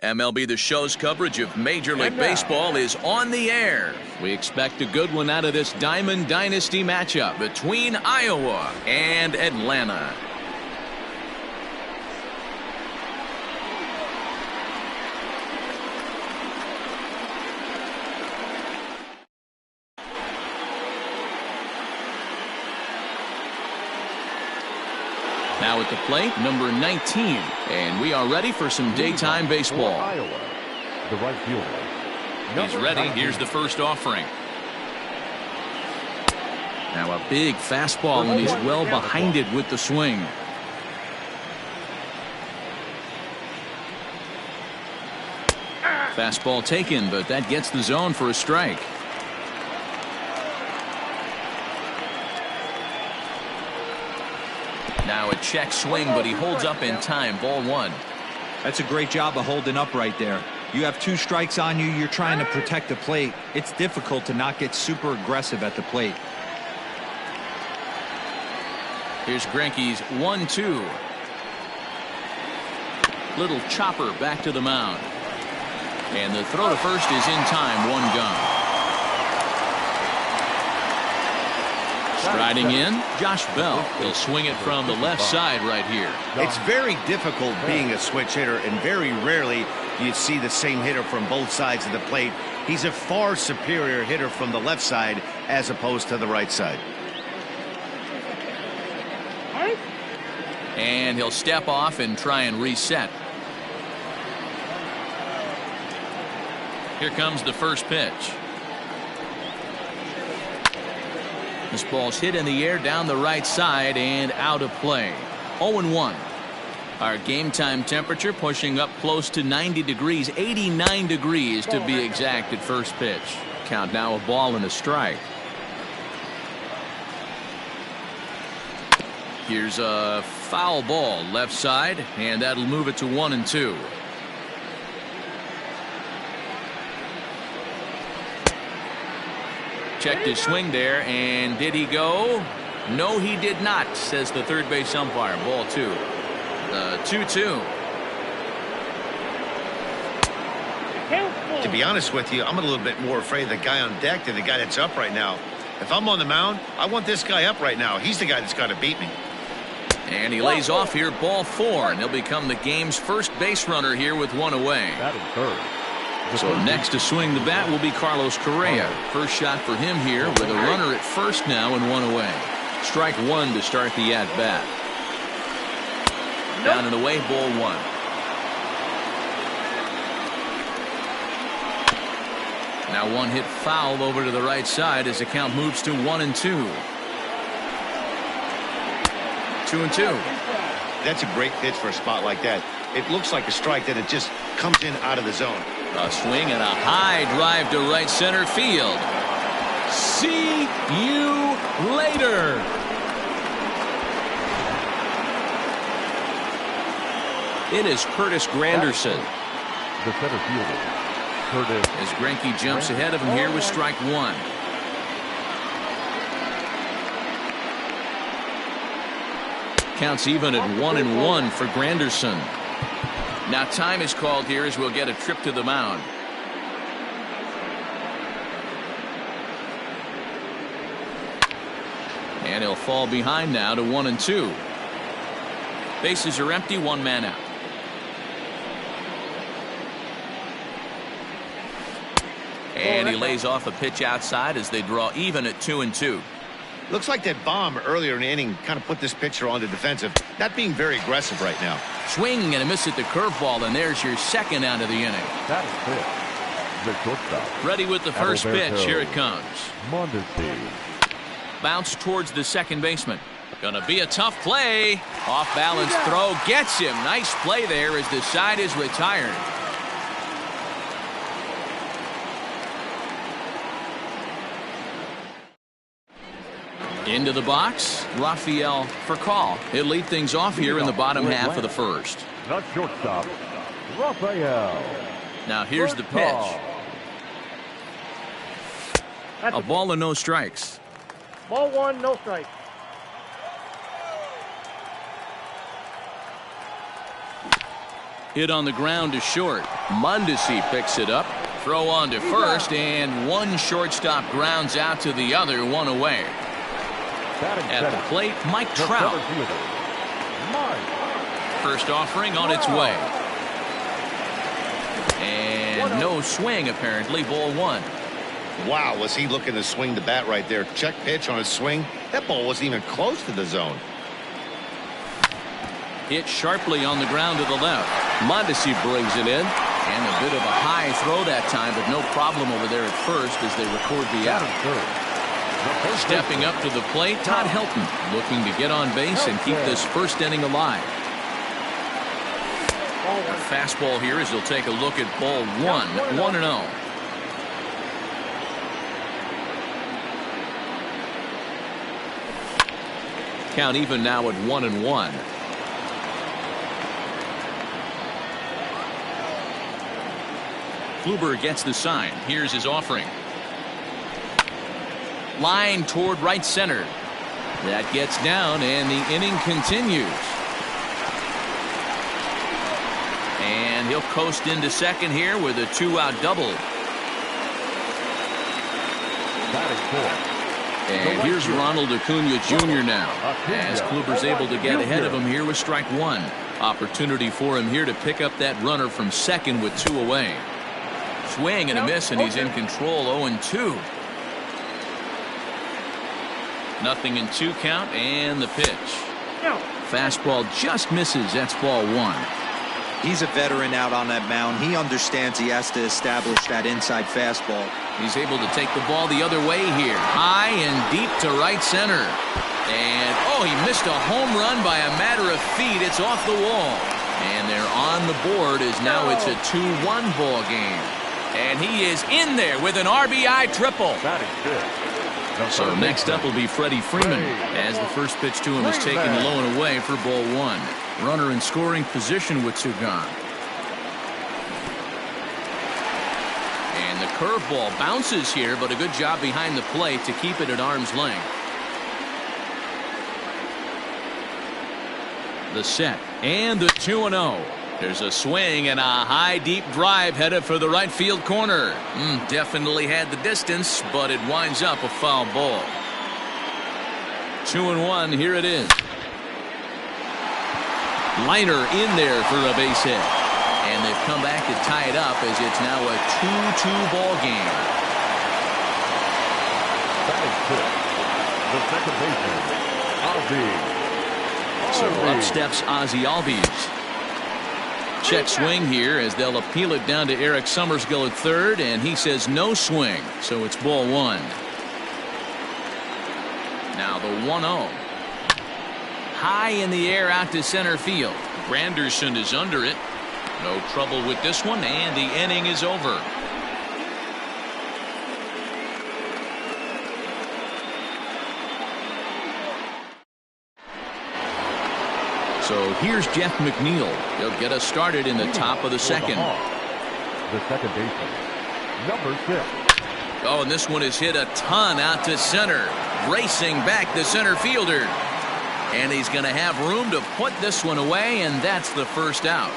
MLB The Show's coverage of Major League Baseball is on the air. We expect a good one out of this Diamond Dynasty matchup between Iowa and Atlanta. Now at the plate, number 19. And we are ready for some daytime baseball. Iowa, the right fielder. He's ready. Here's the first offering. Now a big fastball, and he's well behind it with the swing. Fastball taken, but that gets the zone for a strike. Now a check swing, but he holds up in time. Ball one. That's a great job of holding up right there. You have 2 strikes on you. You're trying to protect the plate. It's difficult to not get super aggressive at the plate. Here's Greinke's 1-2. Little chopper back to the mound. And the throw to first is in time. 1 gone. Striding in, Josh Bell. He'll swing it from the left side right here. It's very difficult being a switch hitter, and very rarely do you see the same hitter from both sides of the plate. He's a far superior hitter from the left side as opposed to the right side. And he'll step off and try and reset. Here comes the first pitch. This ball's hit in the air down the right side and out of play. 0-1. Our game time temperature pushing up close to 90 degrees, 89 degrees to be exact at first pitch. Count now a ball and a strike. Here's a foul ball left side, and that'll move it to 1-2. Checked his swing there, and did he go? No, he did not, says the third base umpire. Ball 2. 2-2. To be honest with you, I'm a little bit more afraid of the guy on deck than the guy that's up right now. If I'm on the mound, I want this guy up right now. He's the guy that's got to beat me. And he lays off here, ball 4, and he'll become the game's first base runner here with 1 away. That is third. So next to swing the bat will be Carlos Correa. First shot for him here with a runner at first now and 1 away. Strike 1 to start the at-bat. Down and away, ball 1. Now 1 hit foul over to the right side as the count moves to 1-2. 2-2. That's a great pitch for a spot like that. It looks like a strike, that it just comes in out of the zone. A swing and a high drive to right center field. See you later. It is Curtis Granderson. The center fielder, Curtis. As Greinke jumps ahead of him here with strike 1. Counts even at 1-1 for Granderson. Now time is called here as we'll get a trip to the mound. And he'll fall behind now to 1-2. Bases are empty, 1 man out. And he lays off a pitch outside as they draw even at 2-2. Looks like that bomb earlier in the inning kind of put this pitcher on the defensive. Not being very aggressive right now. Swing and a miss at the curveball, and there's your second out of the inning. That is 5th. The shortstop. Ready with the first Alberto pitch. Here it comes. Mondesi. Bounce towards the second baseman. Gonna be a tough play. Off balance throw gets him. Nice play there as the side is retired. Into the box, Rafael for call. He'll lead things off here in the bottom half of the first. The shortstop, Rafael. Now here's the pitch. A ball and no strikes. Ball 1, no strikes. Hit on the ground to short. Mondesi picks it up. Throw on to first, and one shortstop grounds out to the other, one away. At the plate, Mike Trout. First offering on its way. And no swing, apparently. Ball one. Wow, was he looking to swing the bat right there? Check pitch on his swing. That ball wasn't even close to the zone. Hit sharply on the ground to the left. Mondesi brings it in. And a bit of a high throw that time, but no problem over there at first as they record the out. Stepping up to the plate, Todd Helton looking to get on base and keep this first inning alive. A fastball here as he'll take a look at ball one. 1-0. Count even now at 1-1. Kluber gets the sign. Here's his offering. Line toward right center. That gets down, and the inning continues. And he'll coast into second here with a 2-out double. And here's Ronald Acuna Jr. now, as Kluber's able to get ahead of him here with strike one. Opportunity for him here to pick up that runner from second with 2 away. Swing and a miss, and he's in control. 0-2. Nothing in 2 count, and the pitch. Fastball just misses. That's ball one. He's a veteran out on that mound. He understands he has to establish that inside fastball. He's able to take the ball the other way here. High and deep to right center. And, oh, he missed a home run by a matter of feet. It's off the wall. And they're on the board as now it's a 2-1 ball game. And he is in there with an RBI triple. So next up will be Freddie Freeman, as the first pitch to him is taken low and away for ball one. Runner in scoring position with 2 gone. And the curveball bounces here, but a good job behind the plate to keep it at arm's length. The set and the 2-0. There's a swing and a high deep drive headed for the right field corner. Definitely had the distance, but it winds up a foul ball. 2-1. Here it is. Liner in there for a base hit. And they've come back to tie it up as it's now a 2-2 ball game. The second baseman, Ozzie. So up steps Ozzie Albies. Check swing here as they'll appeal it down to Eric Summersgill at third, and he says no swing, so it's ball one. Now the 1-0. High in the air out to center field. Granderson is under it. No trouble with this one, and the inning is over. So here's Jeff McNeil. He'll get us started in the top of the second. The second baseman, number 6. Oh, and this one is hit a ton out to center. Racing back the center fielder. And he's going to have room to put this one away, and that's the first out.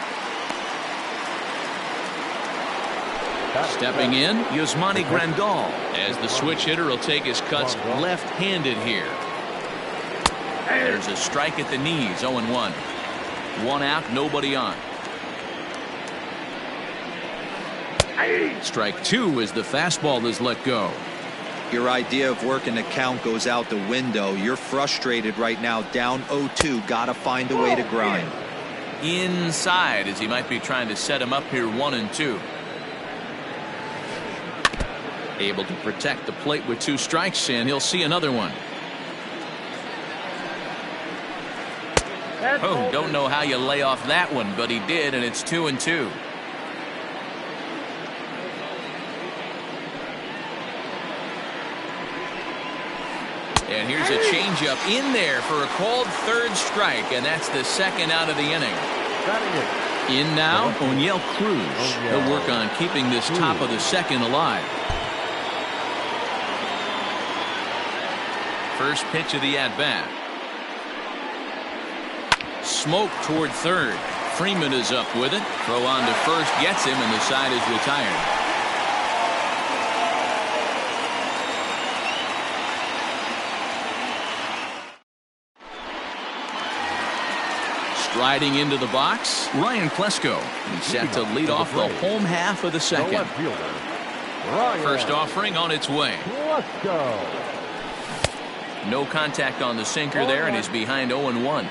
Stepping in, Yasmani Grandal, as the switch hitter will take his cuts left-handed here. There's a strike at the knees. 0-1. 1 out, nobody on. Strike 2 as the fastball is let go. Your idea of working the count goes out the window. You're frustrated right now, down 0-2. Got to find a way to grind. Inside, as he might be trying to set him up here 1-2. Able to protect the plate with 2 strikes, and he'll see another one. Oh, don't know how you lay off that one, but he did, and it's 2-2. And here's a changeup in there for a called third strike, and that's the second out of the inning. In now, O'Neill Cruz. He'll work on keeping this top of the second alive. First pitch of the at-bat. Smoke toward third. Freeman is up with it. Throw on to first gets him, and the side is retired. Striding into the box, Ryan Klesko. He's set to lead off the home half of the second. First offering on its way. No contact on the sinker there, and he's behind 0-1.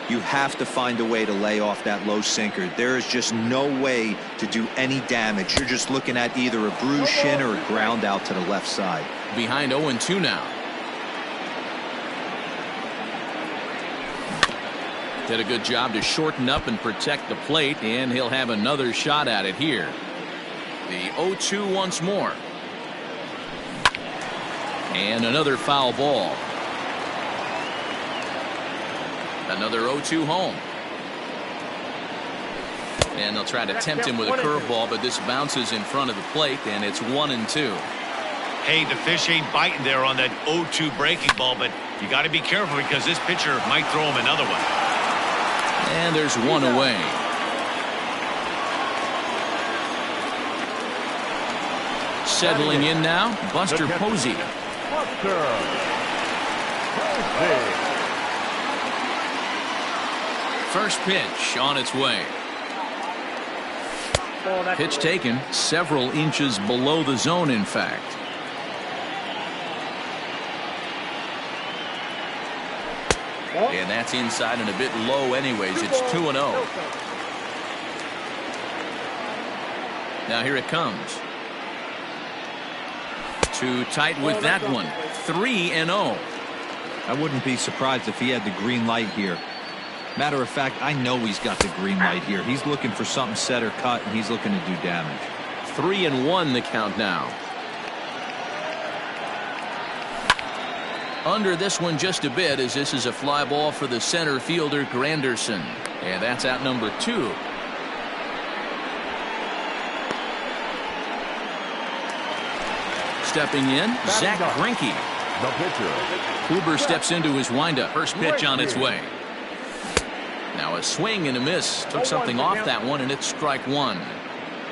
You have to find a way to lay off that low sinker. There is just no way to do any damage. You're just looking at either a bruised shin or a ground out to the left side. Behind 0-2 now. Did a good job to shorten up and protect the plate, and he'll have another shot at it here. The 0-2 once more. And another foul ball. Another 0-2 home. And they'll try to tempt him with a curveball, but this bounces in front of the plate, and it's 1-2. Hey, the fish ain't biting there on that 0-2 breaking ball, but you got to be careful because this pitcher might throw him another one. And there's one away. Settling in now, Buster Posey. First pitch on its way. Pitch taken several inches below the zone, in fact. And that's inside and a bit low anyways. It's 2-0. Now here it comes. Too tight with that one. 3-0. I wouldn't be surprised if he had the green light here. Matter of fact, I know he's got the green light here. He's looking for something set or cut, and he's looking to do damage. 3-1 the count now. Under this one just a bit, as this is a fly ball for the center fielder Granderson, and that's out number 2. Stepping in, Zach Greinke. The pitcher. Kluber steps into his windup. First pitch on its way. Now a swing and a miss. Took something off that one, and it's strike one.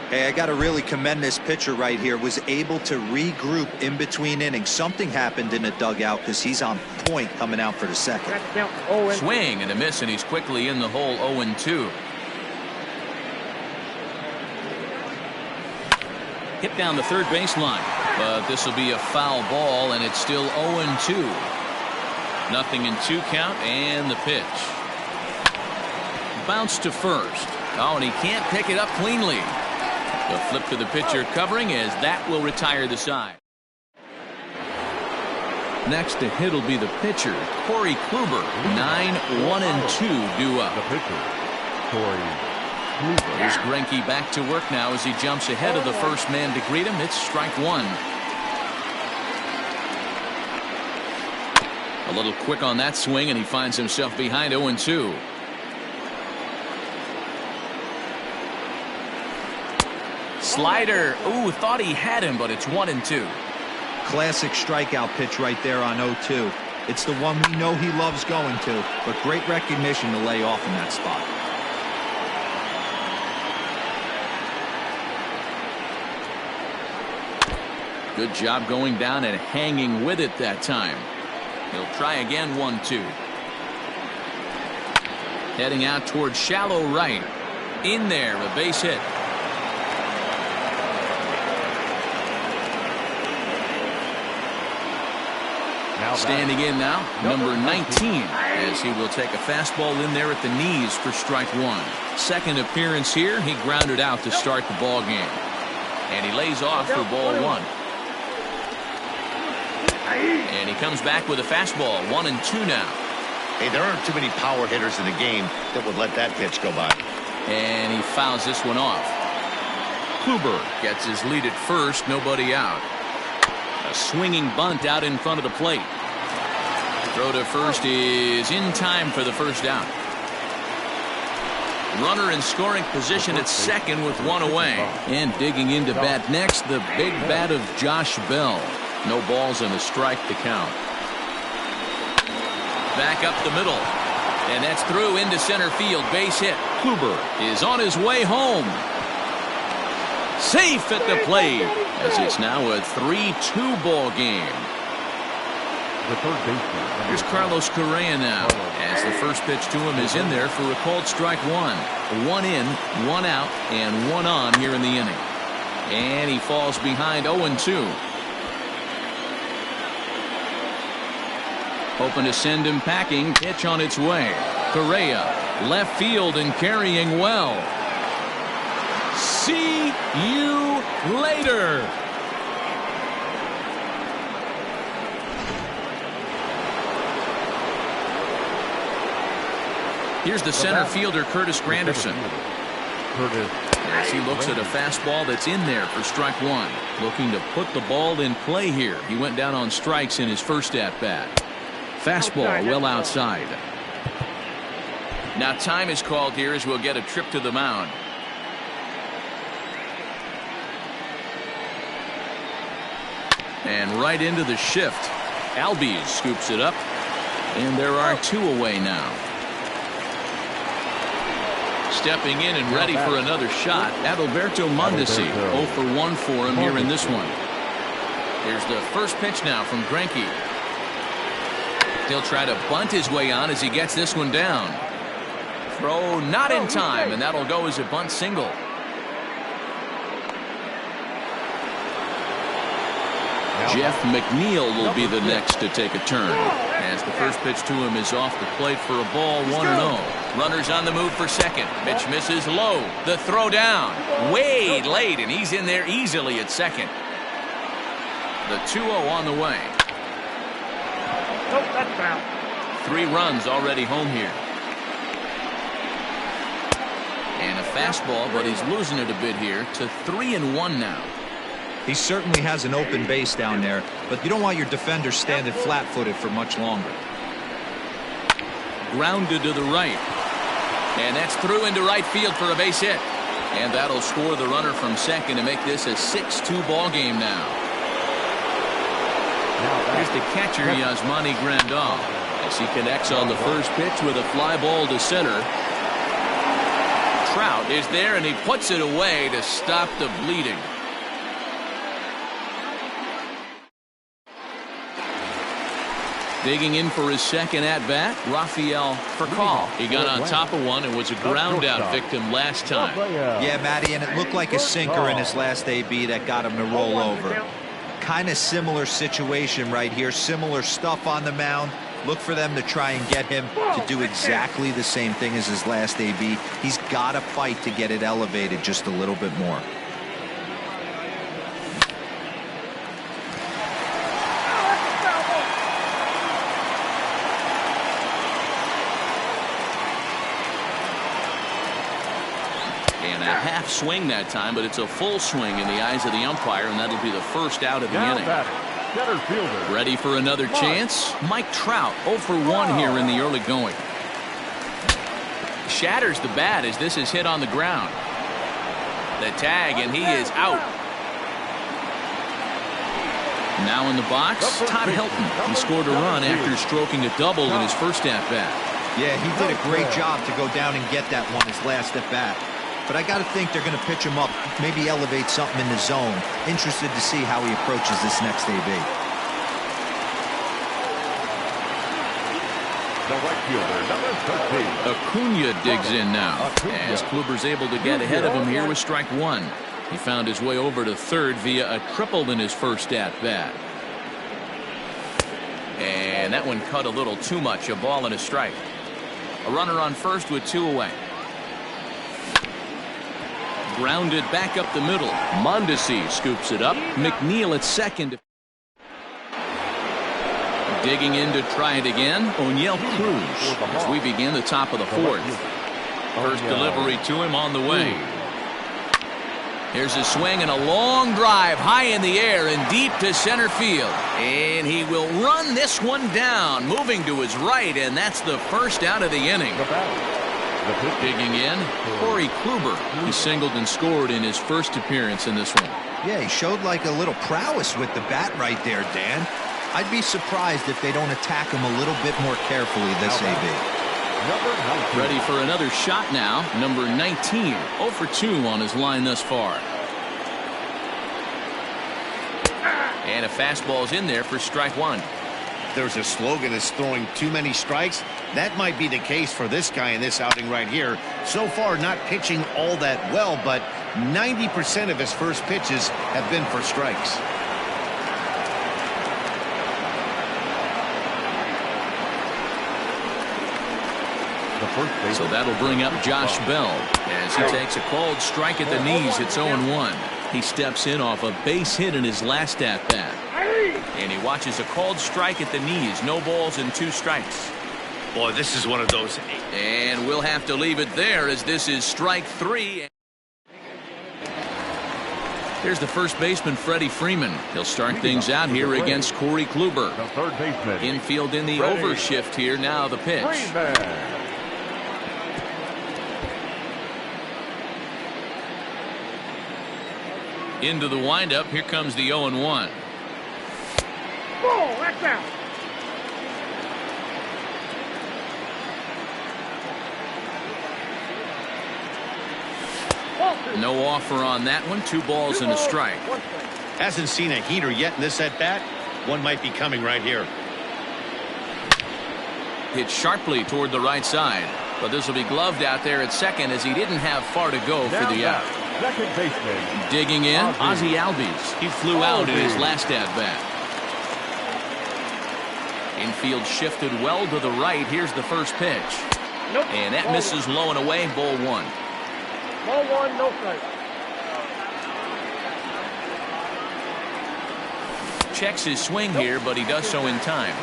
Hey, I got to really commend this pitcher right here. Was able to regroup in between innings. Something happened in the dugout because he's on point coming out for the second. Swing and a miss, and he's quickly in the hole. 0-2. Hit down the third baseline, but this will be a foul ball, and it's still 0-2. 0-2 count, and the pitch. Bounce to first. Oh, and he can't pick it up cleanly. The flip to the pitcher covering, as that will retire the side. Next to hit will be the pitcher, Corey Kluber. 9-1-2 due up. The pitcher, Corey Kluber. Here's Greinke back to work now as he jumps ahead of the first man to greet him. It's strike one. A little quick on that swing, and he finds himself behind 0-2. Slider. Ooh, thought he had him, but it's 1-2. Classic strikeout pitch right there on 0-2. It's the one we know he loves going to, but great recognition to lay off in that spot. Good job going down and hanging with it that time. He'll try again. 1-2. Heading out towards shallow right. In there, a base hit. Standing in now, number 19, as he will take a fastball in there at the knees for strike one. Second appearance here, he grounded out to start the ball game. And he lays off for ball one. And he comes back with a fastball. 1-2 now. Hey, there aren't too many power hitters in the game that would let that pitch go by. And he fouls this one off. Kluber gets his lead at first, nobody out. A swinging bunt out in front of the plate. Throw to first is in time for the first out. Runner in scoring position at second with one away. And digging into bat next, the big bat of Josh Bell. No balls and a strike to count. Back up the middle. And that's through into center field. Base hit. Kluber is on his way home. Safe at the plate, as it's now a 3-2 ball game. The third baseman. Here's Carlos Correa now, as the first pitch to him is in there for a called strike one. One in, one out, and one on here in the inning. And he falls behind 0-2. Hoping to send him packing. Pitch on its way. Correa, left field and carrying well. See you later. Here's the center fielder, Curtis Granderson. As he looks at a fastball that's in there for strike one. Looking to put the ball in play here. He went down on strikes in his first at-bat. Fastball well outside. Now time is called here as we'll get a trip to the mound. And right into the shift. Albies scoops it up. And there are two away now. Stepping in and ready for another shot, Adalberto Mondesi. 0 for 1 for him here in this one. Here's the first pitch now from Greinke. He'll try to bunt his way on as he gets this one down. Throw not in time, and that'll go as a bunt single. Jeff McNeil will be the next to take a turn, as the first pitch to him is off the plate for a ball, 1-0. Runners on the move for second. Pitch misses low. The throw down. Way late, and he's in there easily at second. The 2-0 on the way. Nope, that's out. 3 runs already home here. And a fastball, but he's losing it a bit here to 3-1 now. He certainly has an open base down there, but you don't want your defender standing flat-footed for much longer. Grounded to the right. And that's through into right field for a base hit. And that'll score the runner from second to make this a 6-2 ball game now. Here's the catcher, Yasmani Grandal, as he connects on the first pitch with a fly ball to center. Trout is there, and he puts it away to stop the bleeding. Digging in for his second at-bat, Rafael Furcal. He got on top of one and was a ground-out victim last time. Yeah, Matty, and it looked like a sinker in his last AB that got him to roll over. Kind of similar situation right here. Similar stuff on the mound. Look for them to try and get him to do exactly the same thing as his last AB. He's got to fight to get it elevated just a little bit more. Half swing that time, but it's a full swing in the eyes of the umpire, and that'll be the first out of the inning. Ready for another chance? Mike Trout 0 for 1 here in the early going. Shatters the bat as this is hit on the ground. The tag, and he is out. Now in the box, Todd Helton. He scored a run after stroking a double in his first at-bat. Yeah, he did a great job to go down and get that one his last at-bat. But I got to think they're going to pitch him up, maybe elevate something in the zone. Interested to see how he approaches this next AB. The right fielder, number 13. Acuna digs in now, as Kluber's able to get ahead of him here with strike one. He found his way over to third via a triple in his first at-bat. And that one cut a little too much, a ball and a strike. A runner on first with 2 away. Grounded back up the middle. Mondesi scoops it up. McNeil at second. Digging in to try it again, O'Neill Cruz, as we begin the top of the fourth. First delivery to him on the way. Here's a swing and a long drive high in the air and deep to center field. And he will run this one down, moving to his right, and that's the first out of the inning. Digging in, Corey Kluber. He singled and scored in his first appearance in this one. Yeah, he showed like a little prowess with the bat right there, Dan. I'd be surprised if they don't attack him a little bit more carefully this AB. Number 19. Ready for another shot now. Number 19, 0 for 2 on his line thus far. And a fastball's in there for strike one. There's a slogan is throwing too many strikes. That might be the case for this guy in this outing right here. So far, not pitching all that well, but 90% of his first pitches have been for strikes. So that'll bring up Josh Bell as he takes a called strike at the knees. It's 0-1. He steps in off a base hit in his last at-bat. And he watches a called strike at the knees. No balls and 2 strikes. Boy, this is one of those. And we'll have to leave it there as this is strike 3. Here's the first baseman, Freddie Freeman. He'll start things out here against Corey Kluber. The third baseman. Infield in the overshift here. Now the pitch. Into the windup. Here comes the 0-1. Ball, that's out. No offer on that one. 2 balls and a strike. Hasn't seen a heater yet in this at-bat. One might be coming right here. Hit sharply toward the right side. But this will be gloved out there at second as he didn't have far to go for the out. Second baseman. Digging in, Ozzie Albies. He flew out in his last at-bat. Infield shifted well to the right. Here's the first pitch. Nope. And that misses low and away. Ball 1. Ball 1, no strike. Checks his swing here, but he does so in time.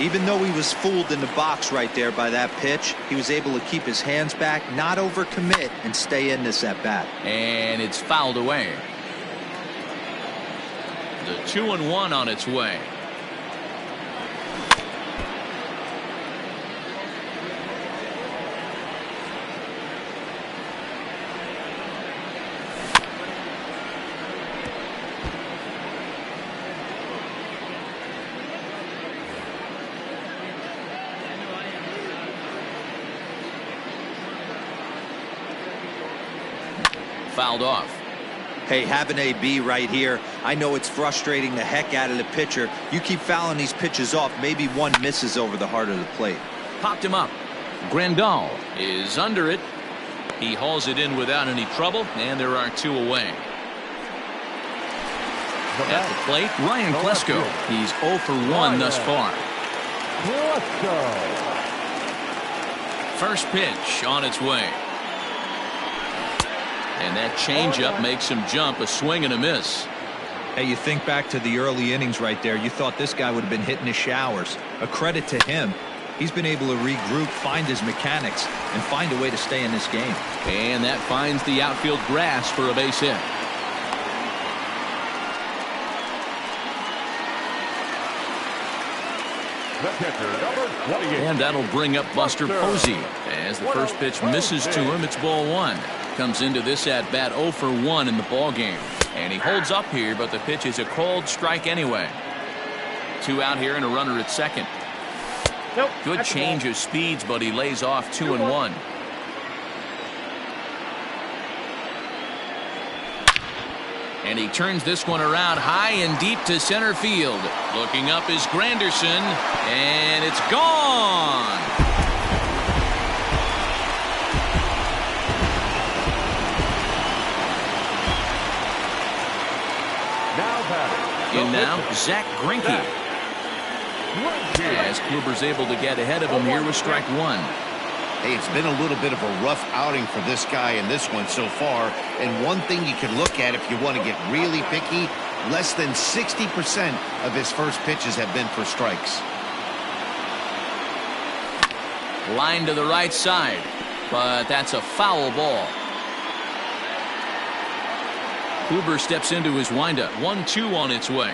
Even though he was fooled in the box right there by that pitch, he was able to keep his hands back, not overcommit, and stay in this at bat. And it's fouled away. The 2-1 on its way. Fouled off. Hey, have an AB right here. I know it's frustrating the heck out of the pitcher. You keep fouling these pitches off, maybe one misses over the heart of the plate. Popped him up. Grandal is under it. He hauls it in without any trouble, and there are 2 away. At the plate, Ryan Klesko. He's 0 for 1 thus far. First pitch on its way. And that changeup makes him jump. A swing and a miss. Hey, you think back to the early innings right there. You thought this guy would have been hitting his showers. A credit to him. He's been able to regroup, find his mechanics, and find a way to stay in this game. And that finds the outfield grass for a base hit. And that'll bring up Buster Posey. As the first pitch misses to him, it's ball 1. Comes into this at bat 0 for 1 in the ball game. And he holds up here, but the pitch is a called strike anyway. 2 out here and a runner at second. Nope, good change of speeds, but he lays off 2-1. And he turns this one around high and deep to center field. Looking up is Granderson, and it's gone. In now, Zach Greinke. As Kluber's able to get ahead of him here with strike 1. Hey, it's been a little bit of a rough outing for this guy in this one so far. And one thing you can look at if you want to get really picky, less than 60% of his first pitches have been for strikes. Line to the right side, but that's a foul ball. Kluber steps into his windup. 1-2 on its way.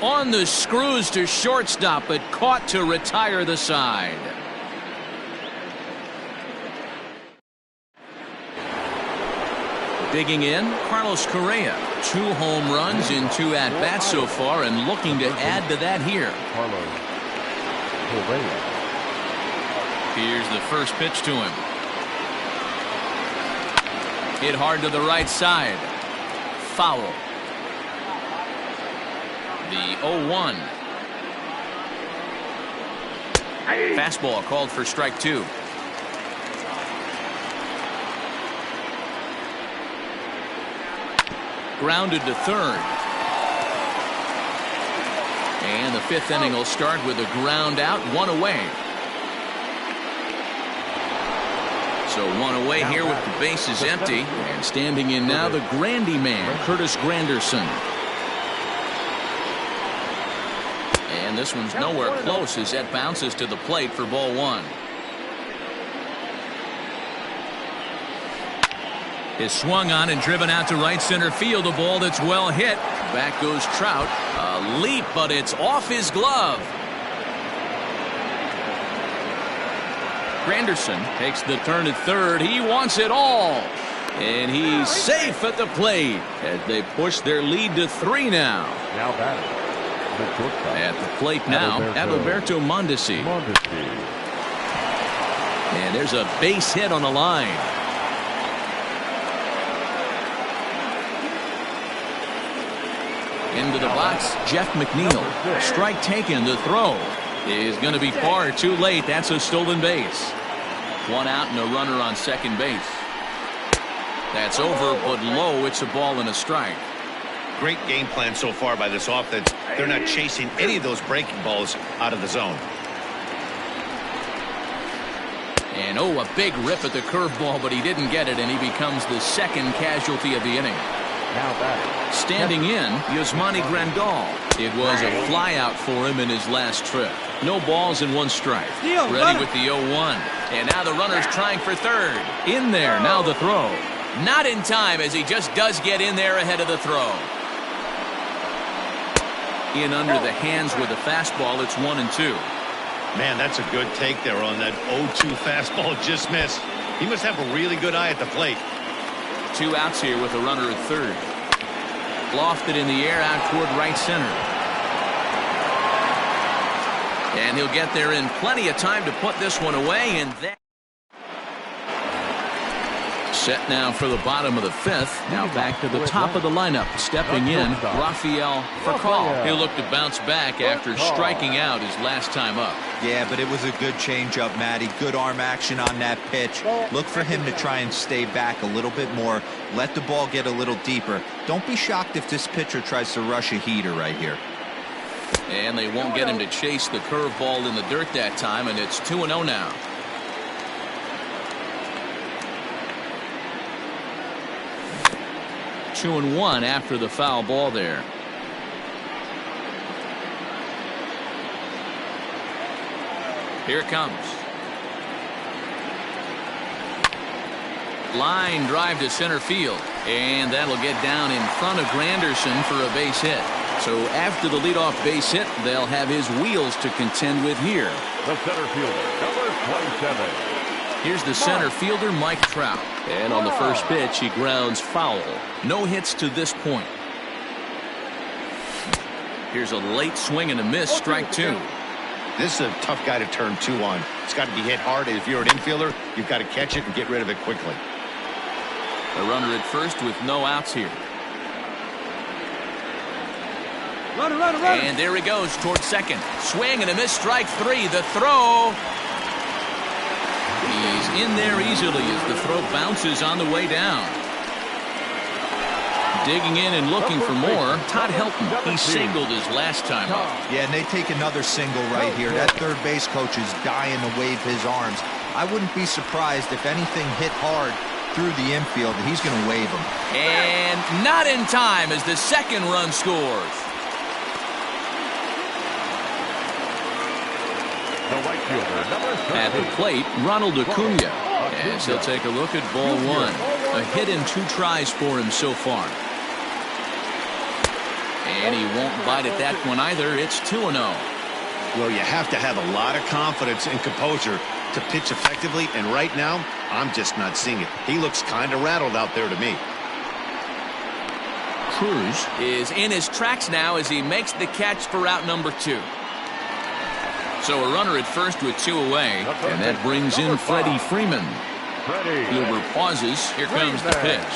On the screws to shortstop, but caught to retire the side. Digging in, Carlos Correa. 2 home runs in 2 at-bats so far, and looking to add to that here. Carlos Correa. Here's the first pitch to him. Hit hard to the right side. Foul. The 0-1. Fastball called for strike 2. Grounded to third. And the 5th inning will start with a ground out, 1 away. So 1 away here with the bases empty. And standing in now, the Grandy man, Curtis Granderson. And this one's nowhere close as that bounces to the plate for ball 1. Is swung on and driven out to right center field. A ball that's well hit. Back goes Trout. A leap, but it's off his glove. Granderson takes the turn at third. He wants it all. And he's safe at the plate as they push their lead to 3 now. Now batting. At the plate now, Adalberto Mondesi. And there's a base hit on the line. Into the box, Jeff McNeil. Strike taken. The throw is going to be far too late. That's a stolen base. 1 out and a runner on second base. That's over, but low. It's a ball and a strike. Great game plan so far by this offense. They're not chasing any of those breaking balls out of the zone. And oh, a big rip at the curveball, but he didn't get it, and he becomes the second casualty of the inning. Standing in, Yasmani Grandal. It was a flyout for him in his last trip. No balls and 1 strike. Ready with the 0-1. And now the runner's trying for third. In there, now the throw. Not in time as he just does get in there ahead of the throw. In under the hands with a fastball, it's 1-2. Man, that's a good take there on that 0-2 fastball. Just missed. He must have a really good eye at the plate. 2 outs here with a runner at third. Lofted in the air out toward right center. And he'll get there in plenty of time to put this one away. And that set now for the bottom of the 5th. Now back to the top of the lineup. Stepping in, Rafael Furcal. He'll look to bounce back after striking out his last time up. Yeah, but it was a good changeup, Matty. Good arm action on that pitch. Look for him to try and stay back a little bit more. Let the ball get a little deeper. Don't be shocked if this pitcher tries to rush a heater right here. And they won't get him to chase the curveball in the dirt that time, and it's 2-0 now. Two and 1 after the foul ball there. Here it comes. Line drive to center field. And that'll get down in front of Granderson for a base hit. So after the leadoff base hit, they'll have his wheels to contend with here. The center fielder, number 27. Here's the center fielder, Mike Trout. And on the first pitch, he grounds foul. No hits to this point. Here's a late swing and a miss, strike 2. This is a tough guy to turn 2 on. It's got to be hit hard. If you're an infielder, you've got to catch it and get rid of it quickly. A runner at first with no outs here. Runner. And there he goes towards second. Swing and a miss, strike 3. The throw. He's in there easily as the throw bounces on the way down. Digging in and looking for more, Todd Helton. He singled his last time up. Yeah, and they take another single right here. That third base coach is dying to wave his arms. I wouldn't be surprised if anything hit hard through the infield. He's going to wave them. And not in time as the second run scores. The right fielder, number 30. At the plate, Ronald Acuna. As he'll take a look at ball 1. A hit in 2 tries for him so far. And he won't bite at that one either. It's 2-0. Well, you have to have a lot of confidence and composure to pitch effectively, and right now, I'm just not seeing it. He looks kind of rattled out there to me. Cruz is in his tracks now as he makes the catch for out number 2. So a runner at first with 2 away, and that brings in Freddie Freeman. Fielder pauses. Here comes the pitch.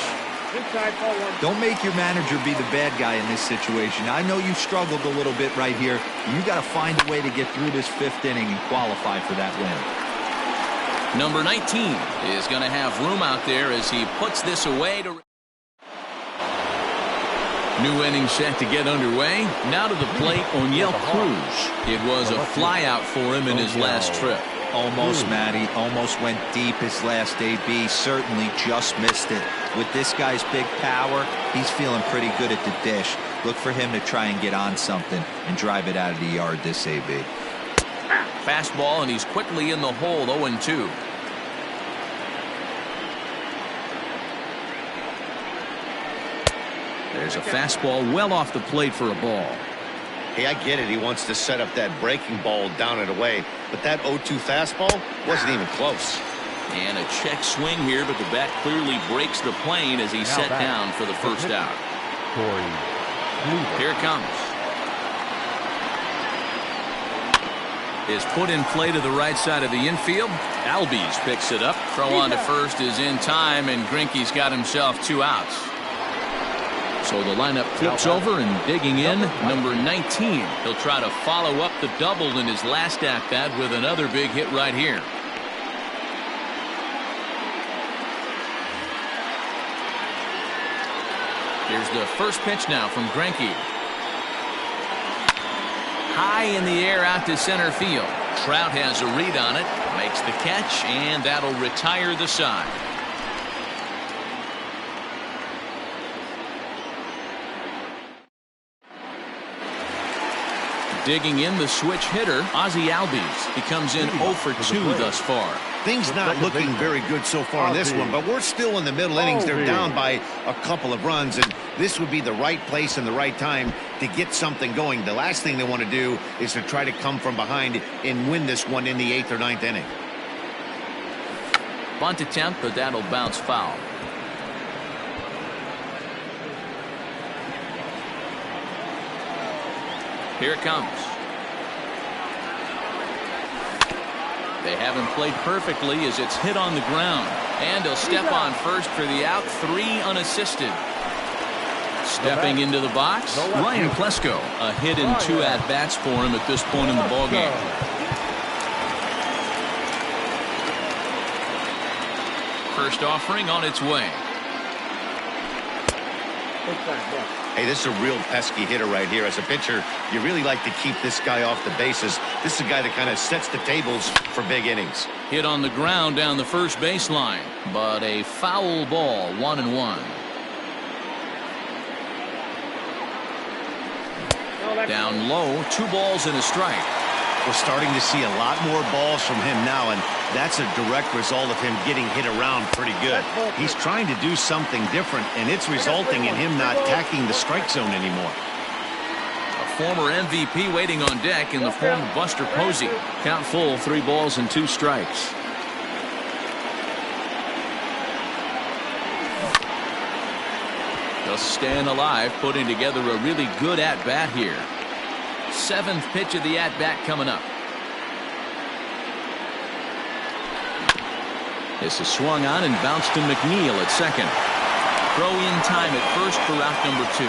Don't make your manager be the bad guy in this situation. I know you struggled a little bit right here. You got to find a way to get through this 5th inning and qualify for that win. Number 19 is going to have room out there as he puts this away to. New inning set to get underway. Now to the plate, O'Neill Cruz. It was a flyout for him in his last trip. Almost, Matty. Almost went deep his last AB. Certainly just missed it. With this guy's big power, he's feeling pretty good at the dish. Look for him to try and get on something and drive it out of the yard this AB. Fastball, and he's quickly in the hole, 0-2. There's a fastball well off the plate for a ball. Hey, I get it. He wants to set up that breaking ball down and away, but that 0-2 fastball wasn't even close. And a check swing here, but the bat clearly breaks the plane as he's set down for the first out. Here it comes. Is put in play to the right side of the infield. Albies picks it up. Throw on to first is in time, and Greinke's got himself 2 outs. So the lineup flips over, and digging in, number 19. He'll try to follow up the double in his last at-bat with another big hit right here. Here's the first pitch now from Greinke. High in the air out to center field. Trout has a read on it, makes the catch, and that'll retire the side. Digging in, the switch hitter, Ozzie Albies. He comes in 0 for 2 thus far. Things not looking very good so far in this one, but we're still in the middle innings. They're down by a couple of runs, and this would be the right place and the right time to get something going. The last thing they want to do is to try to come from behind and win this one in the 8th or 9th inning. Bunt attempt, but that'll bounce foul. Here it comes. They have him played perfectly as it's hit on the ground. And he'll step on first for the out. 3 unassisted. Stepping into the box, Ryan Plesko. A hit in 2 at-bats for him at this point in the ballgame. First offering on its way. Hey, this is a real pesky hitter right here. As a pitcher, you really like to keep this guy off the bases. This is a guy that kind of sets the tables for big innings. Hit on the ground down the first baseline, but a foul ball, 1-1. Down low, 2 balls and a strike. We're starting to see a lot more balls from him now, and that's a direct result of him getting hit around pretty good. He's trying to do something different, and it's resulting in him not attacking the strike zone anymore. A former MVP waiting on deck in the form of Buster Posey. Count full, 3 balls and 2 strikes. Just staying alive, putting together a really good at-bat here. 7th pitch of the at-bat coming up. This is swung on and bounced to McNeil at second. Throw in time at first for out number 2.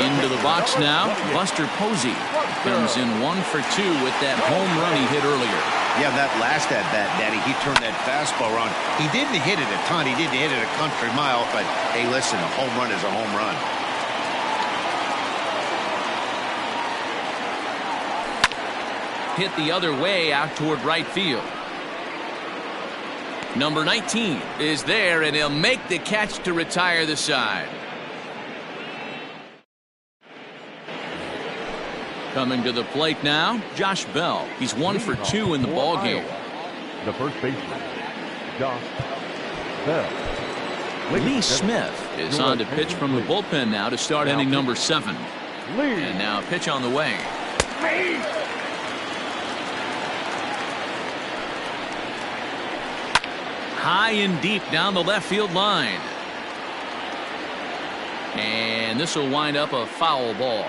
Into the box now, Buster Posey comes in 1 for 2 with that home run he hit earlier. Yeah, that last at-bat, Daddy, he turned that fastball around. He didn't hit it a ton. He didn't hit it a country mile, but hey, listen, a home run is a home run. Hit the other way out toward right field. Number 19 is there, and he'll make the catch to retire the side. Coming to the plate now, Josh Bell. He's 1 for 2 in the ballgame. The first baseman, Josh Bell. Lee Smith is on to pitch from the bullpen now to start inning number 7. And now a pitch on the way. High and deep down the left field line. And this will wind up a foul ball.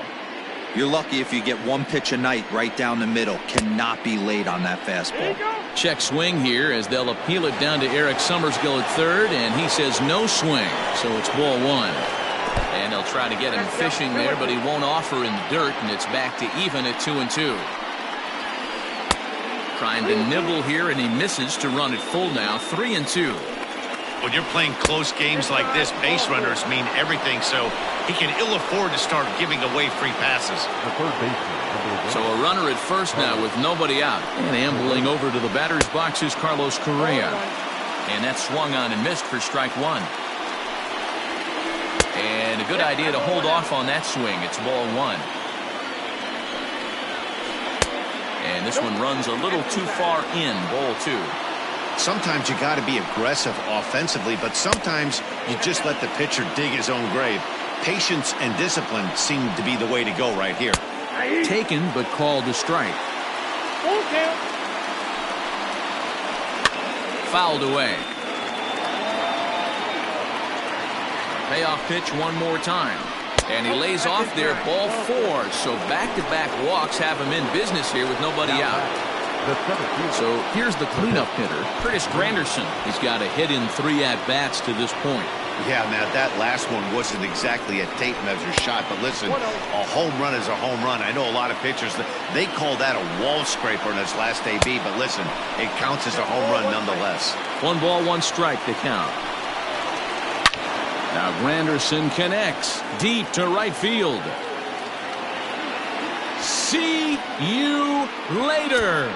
You're lucky if you get one pitch a night right down the middle. Cannot be late on that fastball. Check swing here as they'll appeal it down to Eric Summersgill at third, and he says no swing, so it's ball one. And they'll try to get him fishing there, but he won't offer in the dirt, and it's back to even at 2-2. Trying to nibble here, and he misses to run it full now, 3-2. When you're playing close games like this, base runners mean everything, so he can ill afford to start giving away free passes. The third baseman. So a runner at first now with nobody out. And ambling over to the batter's box is Carlos Correa. And that swung on and missed for strike one. And a good idea to hold off on that swing. It's ball one. And this one runs a little too far in, ball two. Sometimes you got to be aggressive offensively, but sometimes you just let the pitcher dig his own grave. Patience and discipline seem to be the way to go right here. Taken, but called a strike. Fouled away. Payoff pitch one more time. And he lays off there, ball four. So back-to-back walks have him in business here with nobody out. So here's the cleanup hitter, Curtis Granderson. He's got a hit in 3 at-bats to this point. Yeah, now that last one wasn't exactly a tape measure shot, but listen, a home run is a home run. I know a lot of pitchers, they call that a wall scraper in its last AB, but listen, it counts as a home run nonetheless. 1 ball, 1 strike to count. Now Granderson connects deep to right field. See you later.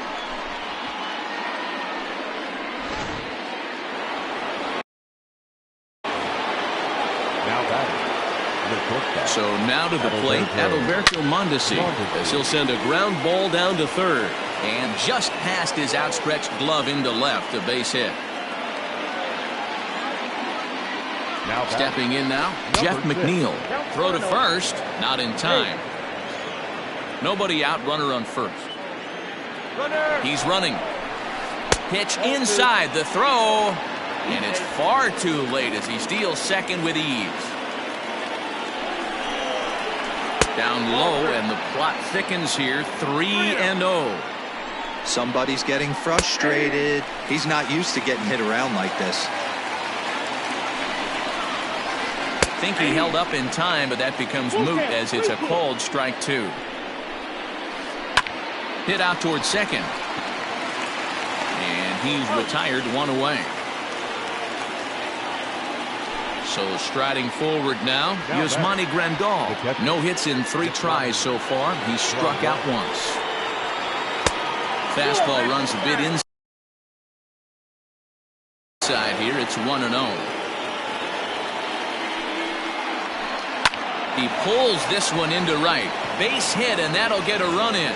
So now to the plate, Adalberto Mondesi, as he'll send a ground ball down to third. And just past his outstretched glove into left, a base hit. Stepping in now, Jeff McNeil. Throw to first, not in time. Nobody out, runner on first. He's running. Pitch inside the throw. And it's far too late as he steals second with ease. Down low, and the plot thickens here, 3-0. Somebody's getting frustrated. He's not used to getting hit around like this. Think he held up in time, but that becomes moot as it's a called strike two. Hit out towards second. And he's retired, 1 away. So striding forward now, Yasmani Grandal. No hits in 3 tries so far. He's struck out once. Fastball runs a bit inside here. It's 1-0. He pulls this one into right. Base hit, and that'll get a run in.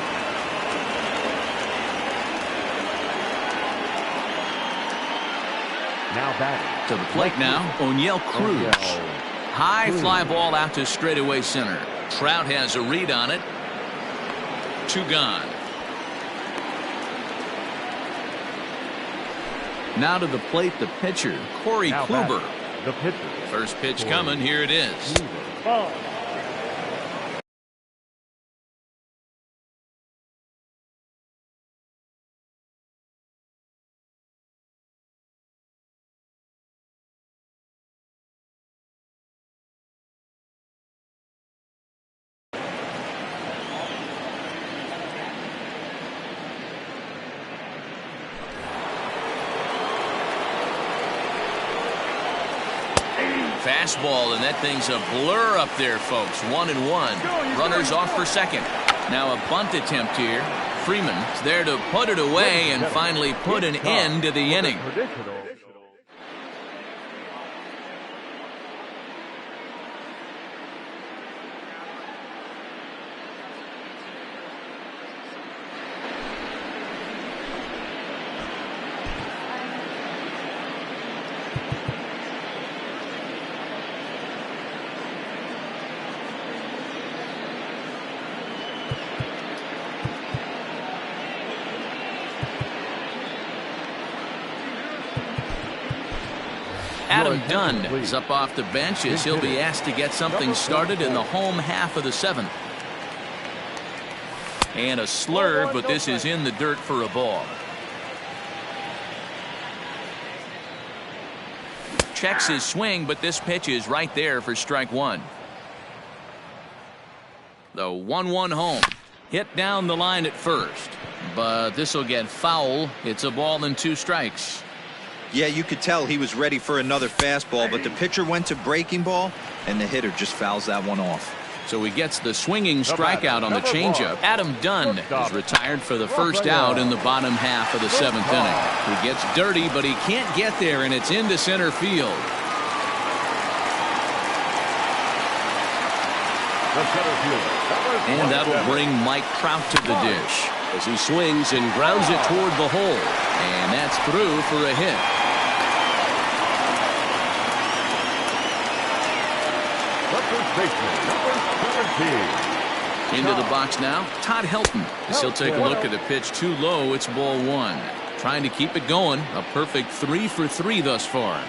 Now batting. To the plate now, O'Neill Cruz. High fly ball out to straightaway center. Trout has a read on it. 2 gone. Now to the plate, the pitcher, Corey Kluber. The pitcher. First pitch coming. Here it is. Fastball, and that thing's a blur up there, folks. 1-1. Runners off for second. Now a bunt attempt here. Freeman's there to put it away and finally put an end to the inning. Adam Dunn is up off the bench as he'll be asked to get something started in the home half of the 7th. And a slurve, but this is in the dirt for a ball. Checks his swing, but this pitch is right there for strike one. The 1-1 home. Hit down the line at first, but this will get foul. It's a ball and 2 strikes. Yeah, you could tell he was ready for another fastball, but the pitcher went to breaking ball, and the hitter just fouls that one off. So he gets the swinging strikeout on the changeup. Adam Dunn is retired for the first out in the bottom half of the 7th inning. He gets dirty, but he can't get there, and it's into center field. And that'll bring Mike Trout to the dish as he swings and grounds it toward the hole. And that's through for a hit. Into the box now, Todd Helton, as he'll take a look at the pitch too low. It's ball 1. Trying to keep it going. A perfect 3 for 3 thus far.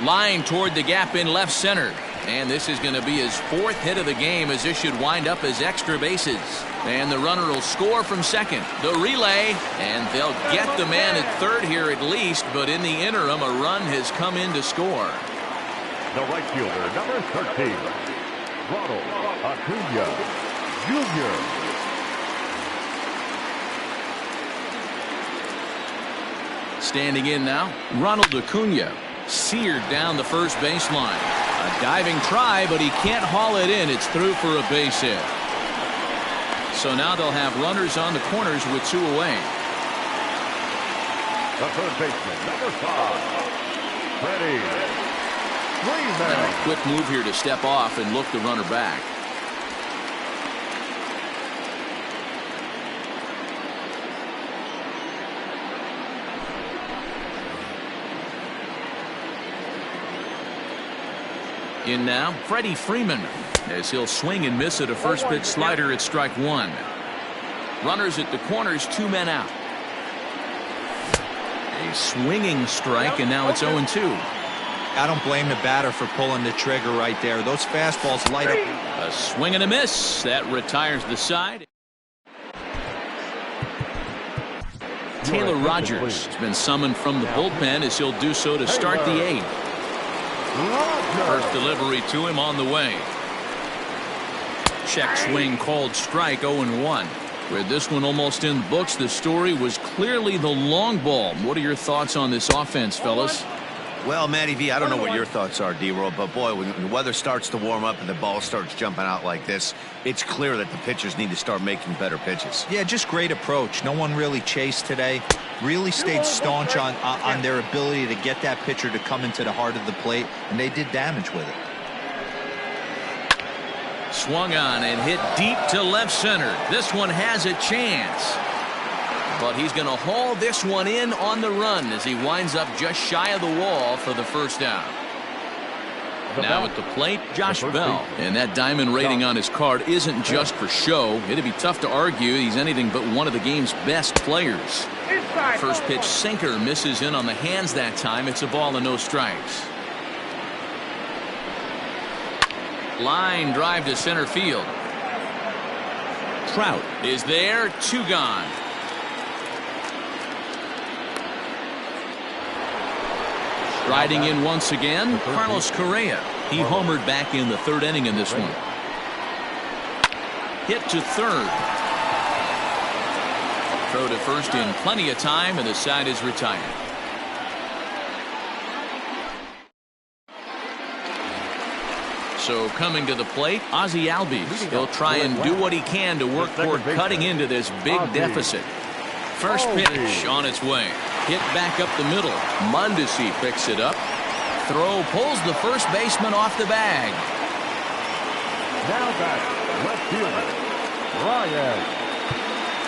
Line toward the gap in left center. And this is going to be his 4th hit of the game, as this should wind up as extra bases. And the runner will score from second. The relay, and they'll get the man at third here at least, but in the interim, a run has come in to score. The right fielder, number 13, Ronald Acuna Jr. Standing in now, Ronald Acuna, seared down the first baseline. A diving try, but he can't haul it in. It's through for a base hit. So now they'll have runners on the corners with 2 away. The third baseman, number 5, Freddie Freeman. A quick move here to step off and look the runner back. In now, Freddie Freeman, as he'll swing and miss at a first pitch slider at strike 1. Runners at the corners, 2 men out. A swinging strike, and now it's 0-2. I don't blame the batter for pulling the trigger right there. Those fastballs light up. A swing and a miss. That retires the side. Taylor Rogers has been summoned from the bullpen, as he'll do so to start the 8th. First delivery to him on the way. Check swing called strike, 0-1. With this one almost in the books, the story was clearly the long ball. What are your thoughts on this offense, fellas? Well, Matty V, I don't know what your thoughts are, D-Roll, but boy, when the weather starts to warm up and the ball starts jumping out like this, it's clear that the pitchers need to start making better pitches. Yeah, just great approach. No one really chased today. Really stayed staunch on their ability to get that pitcher to come into the heart of the plate, and they did damage with it. Swung on and hit deep to left center. This one has a chance. But he's going to haul this one in on the run as he winds up just shy of the wall for the first down. Now at the plate, Josh Bell. And that diamond rating on his card isn't just for show. It'd be tough to argue he's anything but one of the game's best players. First pitch sinker misses in on the hands that time. It's a ball and no strikes. Line drive to center field. Trout is there, 2 gone. Riding in once again, Carlos Correa. He homered back in the 3rd inning in this one. Hit to 3rd. Throw to first in plenty of time, and the side is retired. So coming to the plate, Ozzie Albies. He'll try and do what he can to work toward cutting into this big deficit. First pitch on its way. Hit back up the middle. Mondesi picks it up. Throw pulls the first baseman off the bag. Now back, left fielder, Ryan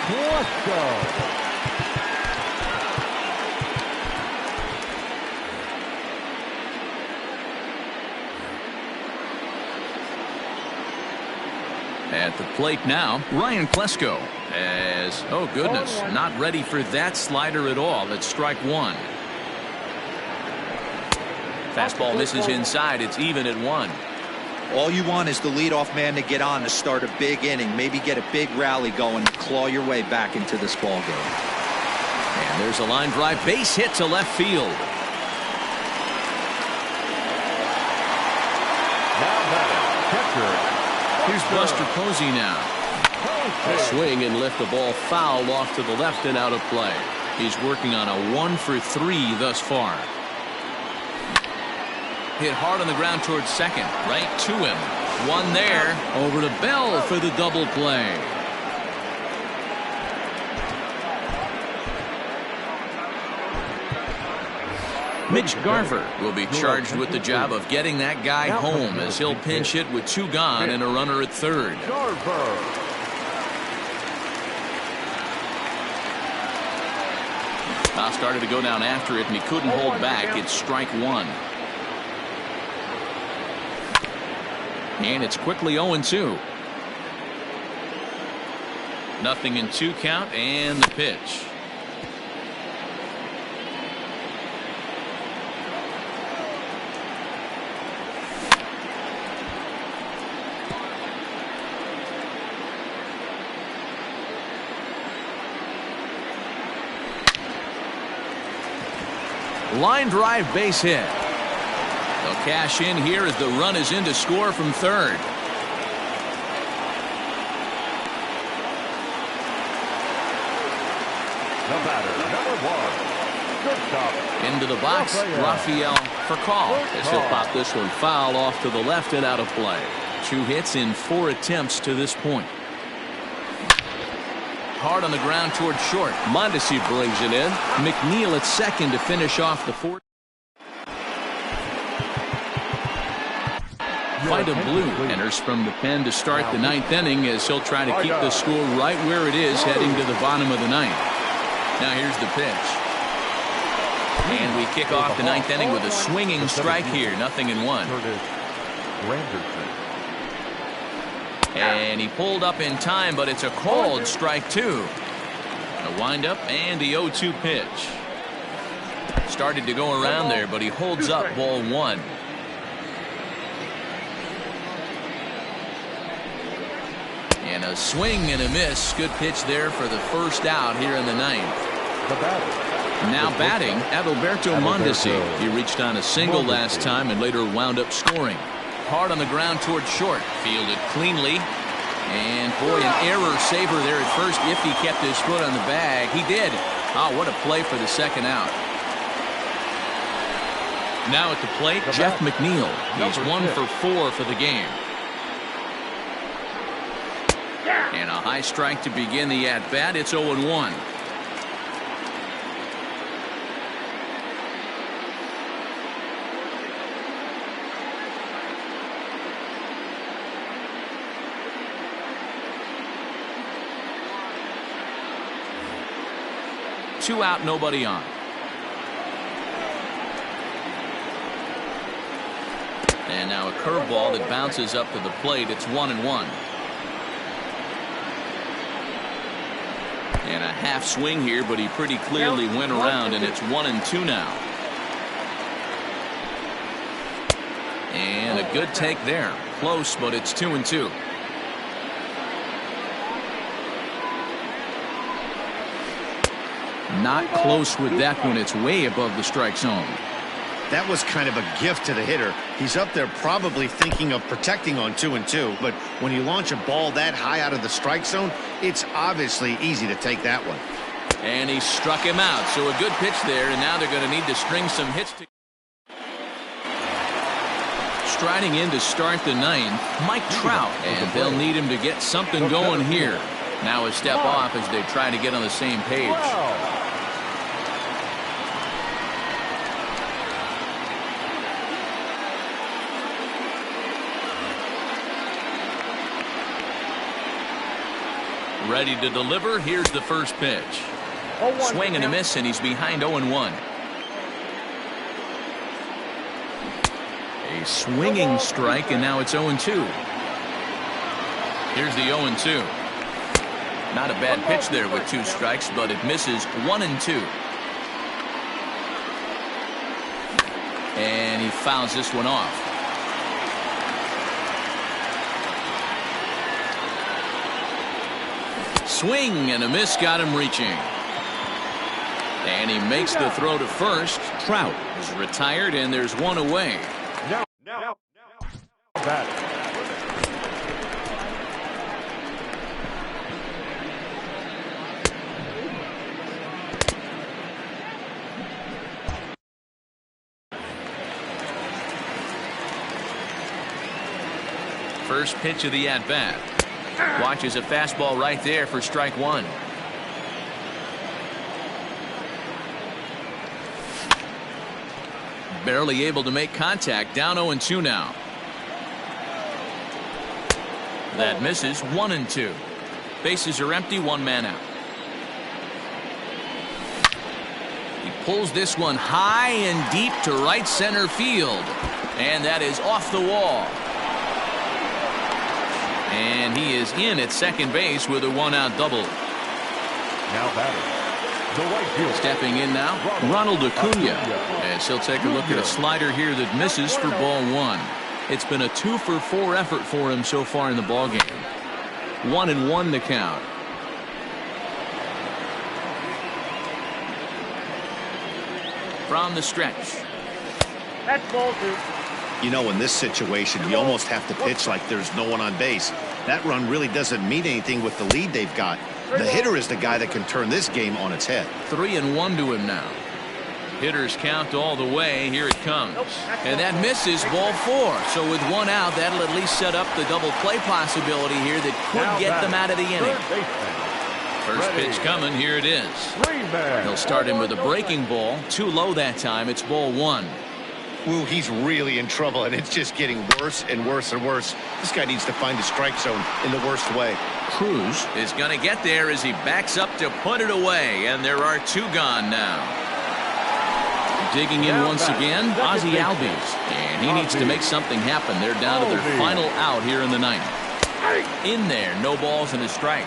Klesko. At the plate now, Ryan Klesko. As, oh goodness, not ready for that slider at all. That's strike 1. Fastball misses inside. It's even at 1. All you want is the leadoff man to get on to start a big inning, maybe get a big rally going, claw your way back into this ball game. And there's a line drive base hit to left field. Here's Buster Posey now. A swing and lift the ball foul off to the left and out of play. He's working on a 1-for-3 thus far. Hit hard on the ground towards second, right to him. One there, over to Bell for the double play. Mitch Garver will be charged with the job of getting that guy home as he'll pinch hit with 2 gone and a runner at third. Now started to go down after it and he couldn't hold back. It's strike 1. And it's quickly 0-2. Nothing in 2 count and the pitch. Line drive base hit. They'll cash in here as the run is in to score from third. The batter, number 1. Shortstop. Into the box, Rafael Furcal as he'll pop this one foul off to the left and out of play. 2 hits in 4 attempts to this point. Hard on the ground towards short. Mondesi brings it in. McNeil at second to finish off the 4th. Vida Blue enters from the pen to start the 9th inning as he'll try to keep the score right where it is heading to the bottom of the 9th. Now here's the pitch. And we kick off the 9th inning with a swinging strike here. 0-1. And he pulled up in time, but it's a called strike 2. A windup and the 0-2 pitch. Started to go around there, but he holds up ball 1. And a swing and a miss. Good pitch there for the first out here in the 9th. Now batting, Adalberto Mondesi. He reached on a single last time and later wound up scoring. Hard on the ground towards short. Fielded cleanly. And boy, an error saver there at first if he kept his foot on the bag. He did. Oh, what a play for the second out. Now at the plate, Jeff McNeil. He's 1 for 4 for the game. And a high strike to begin the at-bat. It's 0-1. Two out, nobody on. And now a curveball that bounces up to the plate. It's 1-1. And a half swing here, but he pretty clearly went around, and it's 1-2 now. And a good take there. Close, but it's 2-2. Not close with that one. It's way above the strike zone. That was kind of a gift to the hitter. He's up there probably thinking of protecting on 2-2, but when you launch a ball that high out of the strike zone, it's obviously easy to take that one. And he struck him out. So a good pitch there, and now they're going to need to string some hits together. Striding in to start the 9th, Mike Trout, and they'll need him to get something going here. Now a step off as they try to get on the same page. Ready to deliver. Here's the first pitch. Swing and a miss, and he's behind 0-1. A swinging strike, and now it's 0-2. Here's the 0-2. Not a bad pitch there with 2 strikes, but it misses 1-2. And he fouls this one off. Swing and a miss got him reaching. And he makes the throw to first. Trout is retired, and there's one away. Now, batter. First pitch of the at-bat. Watches a fastball right there for strike one. Barely able to make contact. Down 0-2 now. That misses. 1-2. Bases are empty. One man out. He pulls this one high and deep to right center field. And that is off the wall. And he is in at second base with a one-out double. Now batting. The right fielder. Stepping in now, Ronald Acuna. As he'll take a look at a slider here that misses for ball one. It's been a 2-for-4 effort for him so far in the ballgame. 1-1 to count. From the stretch. That's ball two. You know, in this situation, you almost have to pitch like there's no one on base. That run really doesn't mean anything with the lead they've got. The hitter is the guy that can turn this game on its head. 3-1 to him now. Hitters count all the way. Here it comes. And that misses. Ball four. So with one out, that'll at least set up the double play possibility here that could get them out of the inning. First pitch coming. Here it is. He'll start him with a breaking ball. Too low that time. It's ball one. Ooh, he's really in trouble, and it's just getting worse and worse and worse. This guy needs to find a strike zone in the worst way. Cruz is going to get there as he backs up to put it away, and there are two gone now. Digging in once again, Ozzie Albies, and he needs to make something happen. They're down to their final out here in the ninth. In there, no balls and a strike.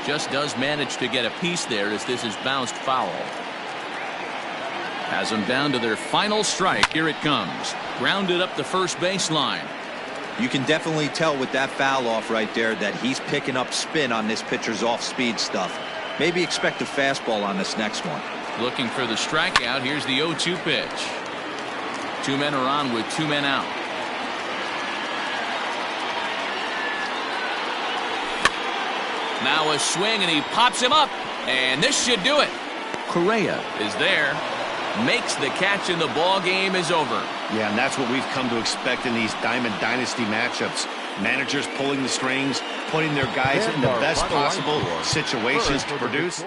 Just does manage to get a piece there as this is bounced foul. Has them down to their final strike. Here it comes. Grounded up the first baseline. You can definitely tell with that foul off right there that he's picking up spin on this pitcher's off-speed stuff. Maybe expect a fastball on this next one. Looking for the strikeout. Here's the 0-2 pitch. Two men are on with two men out. Now a swing, and he pops him up, and this should do it. Correa is there, makes the catch, and the ball game is over. Yeah, and that's what we've come to expect in these Diamond Dynasty matchups. Managers pulling the strings, putting their guys in the best possible situations to produce.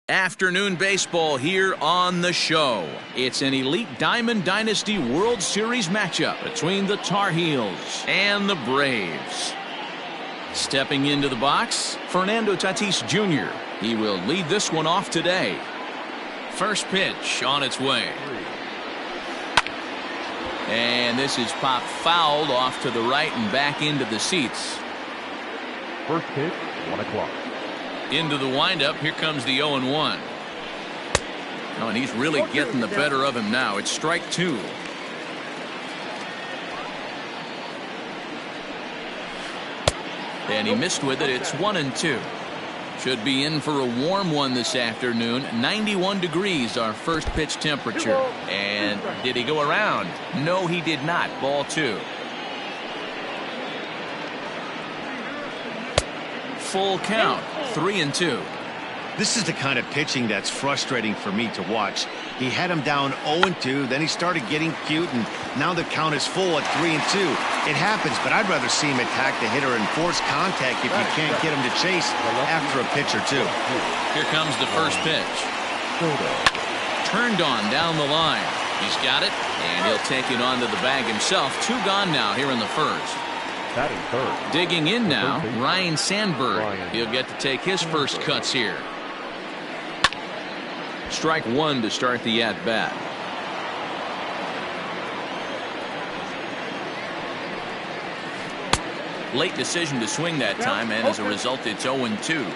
Afternoon baseball here on the show. It's an Elite Diamond Dynasty World Series matchup between the Tar Heels and the Braves. Stepping into the box, Fernando Tatis Jr. He will lead this one off today. First pitch on its way. And this is popped fouled off to the right and back into the seats. First pitch, 1 o'clock. Into the windup, here comes the 0-1. Oh, and he's really getting the better of him now. It's strike 2. And he missed with it. It's 1-2. Should be in for a warm one this afternoon. 91 degrees, our first pitch temperature. And did he go around? No, he did not. Ball 2. Full count, 3-2. This is the kind of pitching that's frustrating for me to watch. He had him down 0-2, then he started getting cute, and now the count is full at 3-2. It happens, but I'd rather see him attack the hitter and force contact if you can't get him to chase after a pitch or two. Here comes the first pitch. Turned on down the line. He's got it, and he'll take it onto the bag himself. 2 gone now here in the first. Third. Digging in now, Ryan Sandberg. He'll get to take his first cuts here. Strike 1 to start the at-bat. Late decision to swing that time, and as a result, it's 0-2.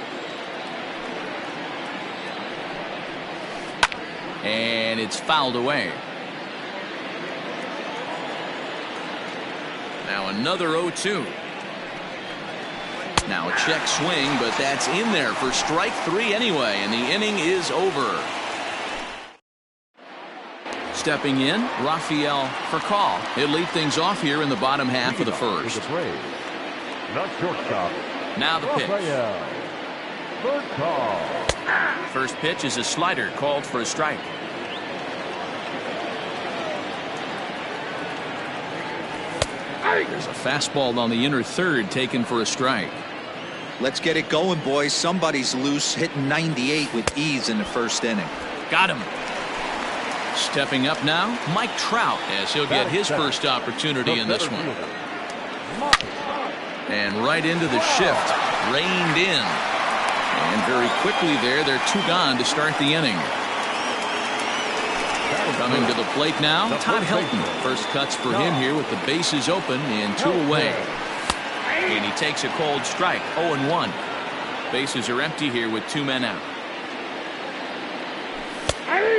And it's fouled away. Now another 0-2. Now a check swing, but that's in there for strike 3 anyway, and the inning is over. Stepping in, Rafael Furcal. He'll lead things off here in the bottom half of the first. Now the pitch. First pitch is a slider called for a strike. There's a fastball on the inner third taken for a strike. Let's get it going, boys. Somebody's loose, hitting 98 with ease in the first inning. Got him. Stepping up now, Mike Trout, as he'll get his first opportunity in this one. And right into the shift, reined in. And very quickly there, they're 2 gone to start the inning. Coming to the plate now, Todd Helton. First cuts for him here with the bases open and 2 away. And he takes a cold strike, 0-1. Bases are empty here with 2 men out.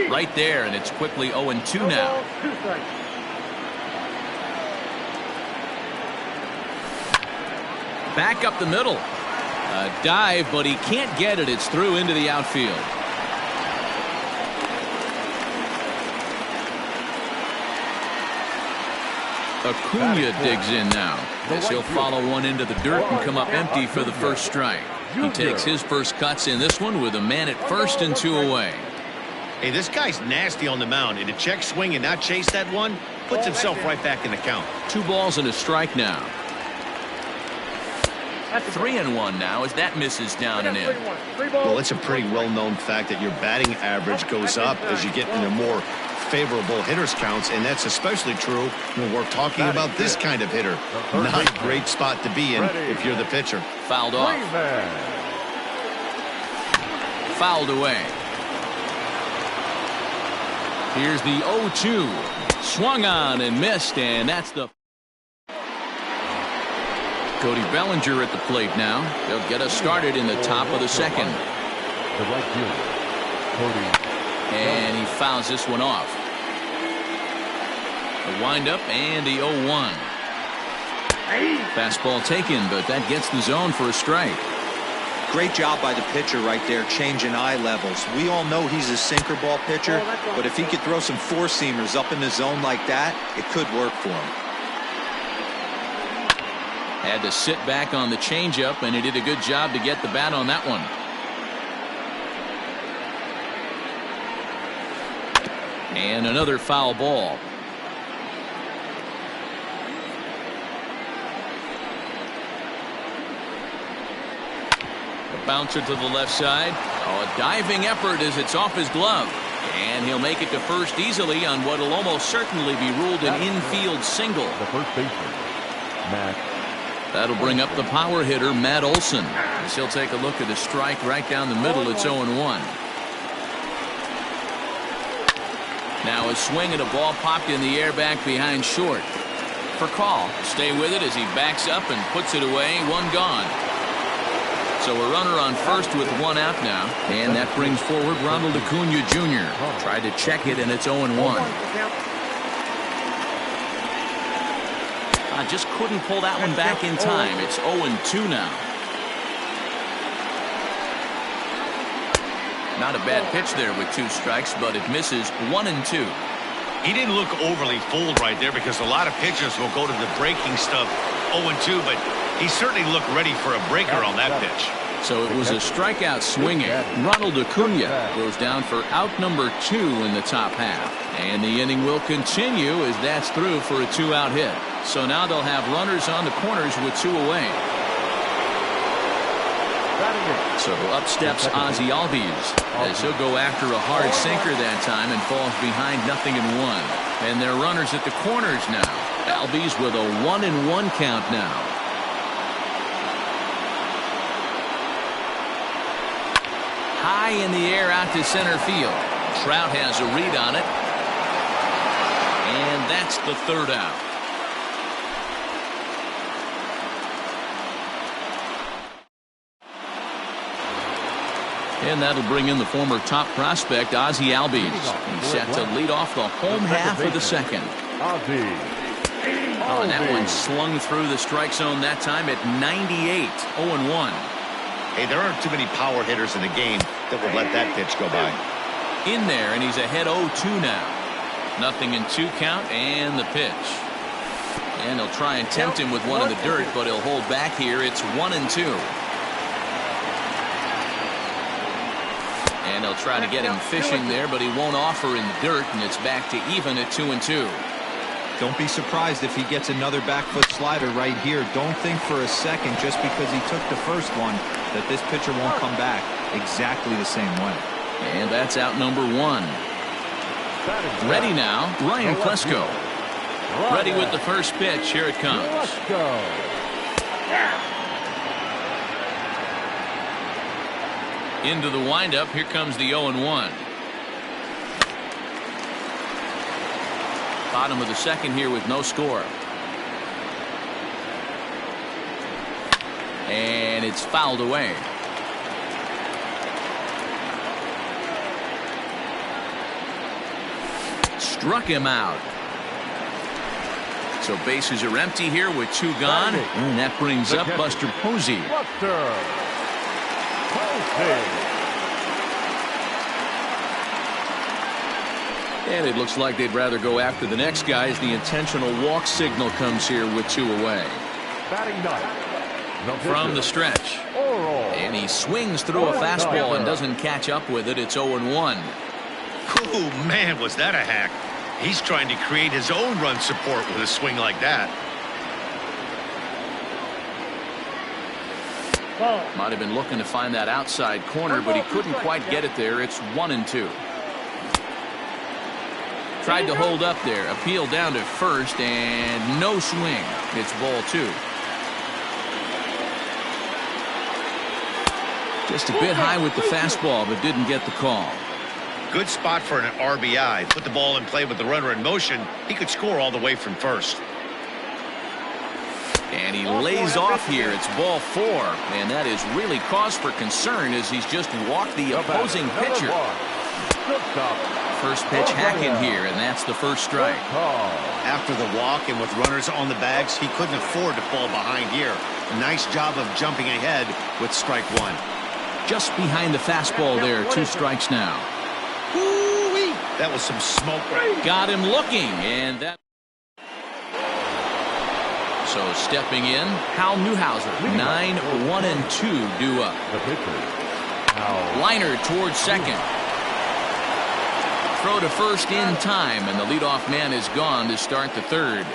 Right there, and it's quickly 0-2 now. Back up the middle. A dive, but he can't get it. It's through into the outfield. Acuna digs in now, as he'll follow one into the dirt and come up empty for the first strike. He takes his first cuts in this one with a man at first and 2 away. Hey, this guy's nasty on the mound, and to check swing and not chase that one puts himself right back in the count. 2 balls and a strike now. 3-1 now as that misses down and in. Well, it's a pretty well-known fact that your batting average goes up as you get into more favorable hitters counts, and that's especially true when we're talking about this kind of hitter. Not a great spot to be in if you're the pitcher. Fouled off. Fouled away. Here's the 0-2. Swung on and missed, and that's the... Cody Bellinger at the plate now. They'll get us started in the top of the second. And he fouls this one off. The windup and the 0-1. Fastball taken, but that gets the zone for a strike. Great job by the pitcher right there, changing eye levels. We all know he's a sinker ball pitcher, but if he could throw some 4-seamers up in the zone like that, it could work for him. Had to sit back on the changeup, and he did a good job to get the bat on that one. And another foul ball. The bouncer to the left side. Oh, a diving effort as it's off his glove. And he'll make it to first easily on what will almost certainly be ruled an infield single. The first baseman, Matt. That'll bring up the power hitter, Matt Olson. As he'll take a look at a strike right down the middle. It's 0-1. Now a swing and a ball popped in the air back behind short. For call. Stay with it as he backs up and puts it away. One gone. So a runner on first with one out now. And that brings forward Ronald Acuna Jr. Tried to check it, and it's 0-1. Just couldn't pull that one back in time. It's 0-2 now. Not a bad pitch there with 2 strikes, but it misses. 1-2. He didn't look overly fooled right there because a lot of pitchers will go to the breaking stuff 0-2, but he certainly looked ready for a breaker on that pitch. So it was a strikeout swinging. Ronald Acuna goes down for out number 2 in the top half. And the inning will continue as that's through for a 2-out hit. So now they'll have runners on the corners with 2 away. So up steps Ozzie Albies as he'll go after a hard sinker that time and falls behind 0-1. And they're runners at the corners now. Albies with a 1-1 count now. High in the air out to center field. Trout has a read on it. And that's the 3rd out. And that'll bring in the former top prospect, Ozzie Albies. He's set to lead off the home half of the second. Oh, and that one slung through the strike zone that time at 98. 0-1. Hey, there aren't too many power hitters in the game that would let that pitch go by. In there, and he's ahead 0-2 now. 0-2 count, and the pitch. And he'll try and tempt him with one in the dirt, but he'll hold back here. It's 1-2. And they'll try to get him fishing there, but he won't offer in the dirt, and it's back to even at 2-2. Don't be surprised if he gets another back foot slider right here. Don't think for a second, just because he took the first one, that this pitcher won't come back exactly the same way. And that's out number 1. Ready now, Ryan Klesko. Ready with the first pitch. Here it comes. Into the windup. Here comes the 0-1. Bottom of the second here with no score. And it's fouled away. Struck him out. So bases are empty here with 2 gone. And that brings up Buster Posey. And it looks like they'd rather go after the next guy as the intentional walk signal comes here with 2 away. From the stretch. And he swings through a fastball and doesn't catch up with it. It's 0-1. Oh, man, was that a hack. He's trying to create his own run support with a swing like that. Might have been looking to find that outside corner, but he couldn't quite get it there. It's 1-2. Tried to hold up there. Appeal down to first, and no swing. It's ball 2. Just a bit high with the fastball, but didn't get the call. Good spot for an RBI. Put the ball in play with the runner in motion. He could score all the way from first. And he lays off here. It's ball 4. And that is really cause for concern as he's just walked the opposing pitcher. First pitch hacking here, and that's the first strike. After the walk and with runners on the bags, he couldn't afford to fall behind here. A nice job of jumping ahead with strike 1. Just behind the fastball there. 2 strikes now. Woo-wee. That was some smoke. Got him looking, and that. So stepping in, Hal Newhouser. 9-1-2 due up. Liner towards second. Throw to first in time, and the leadoff man is gone to start the 3rd.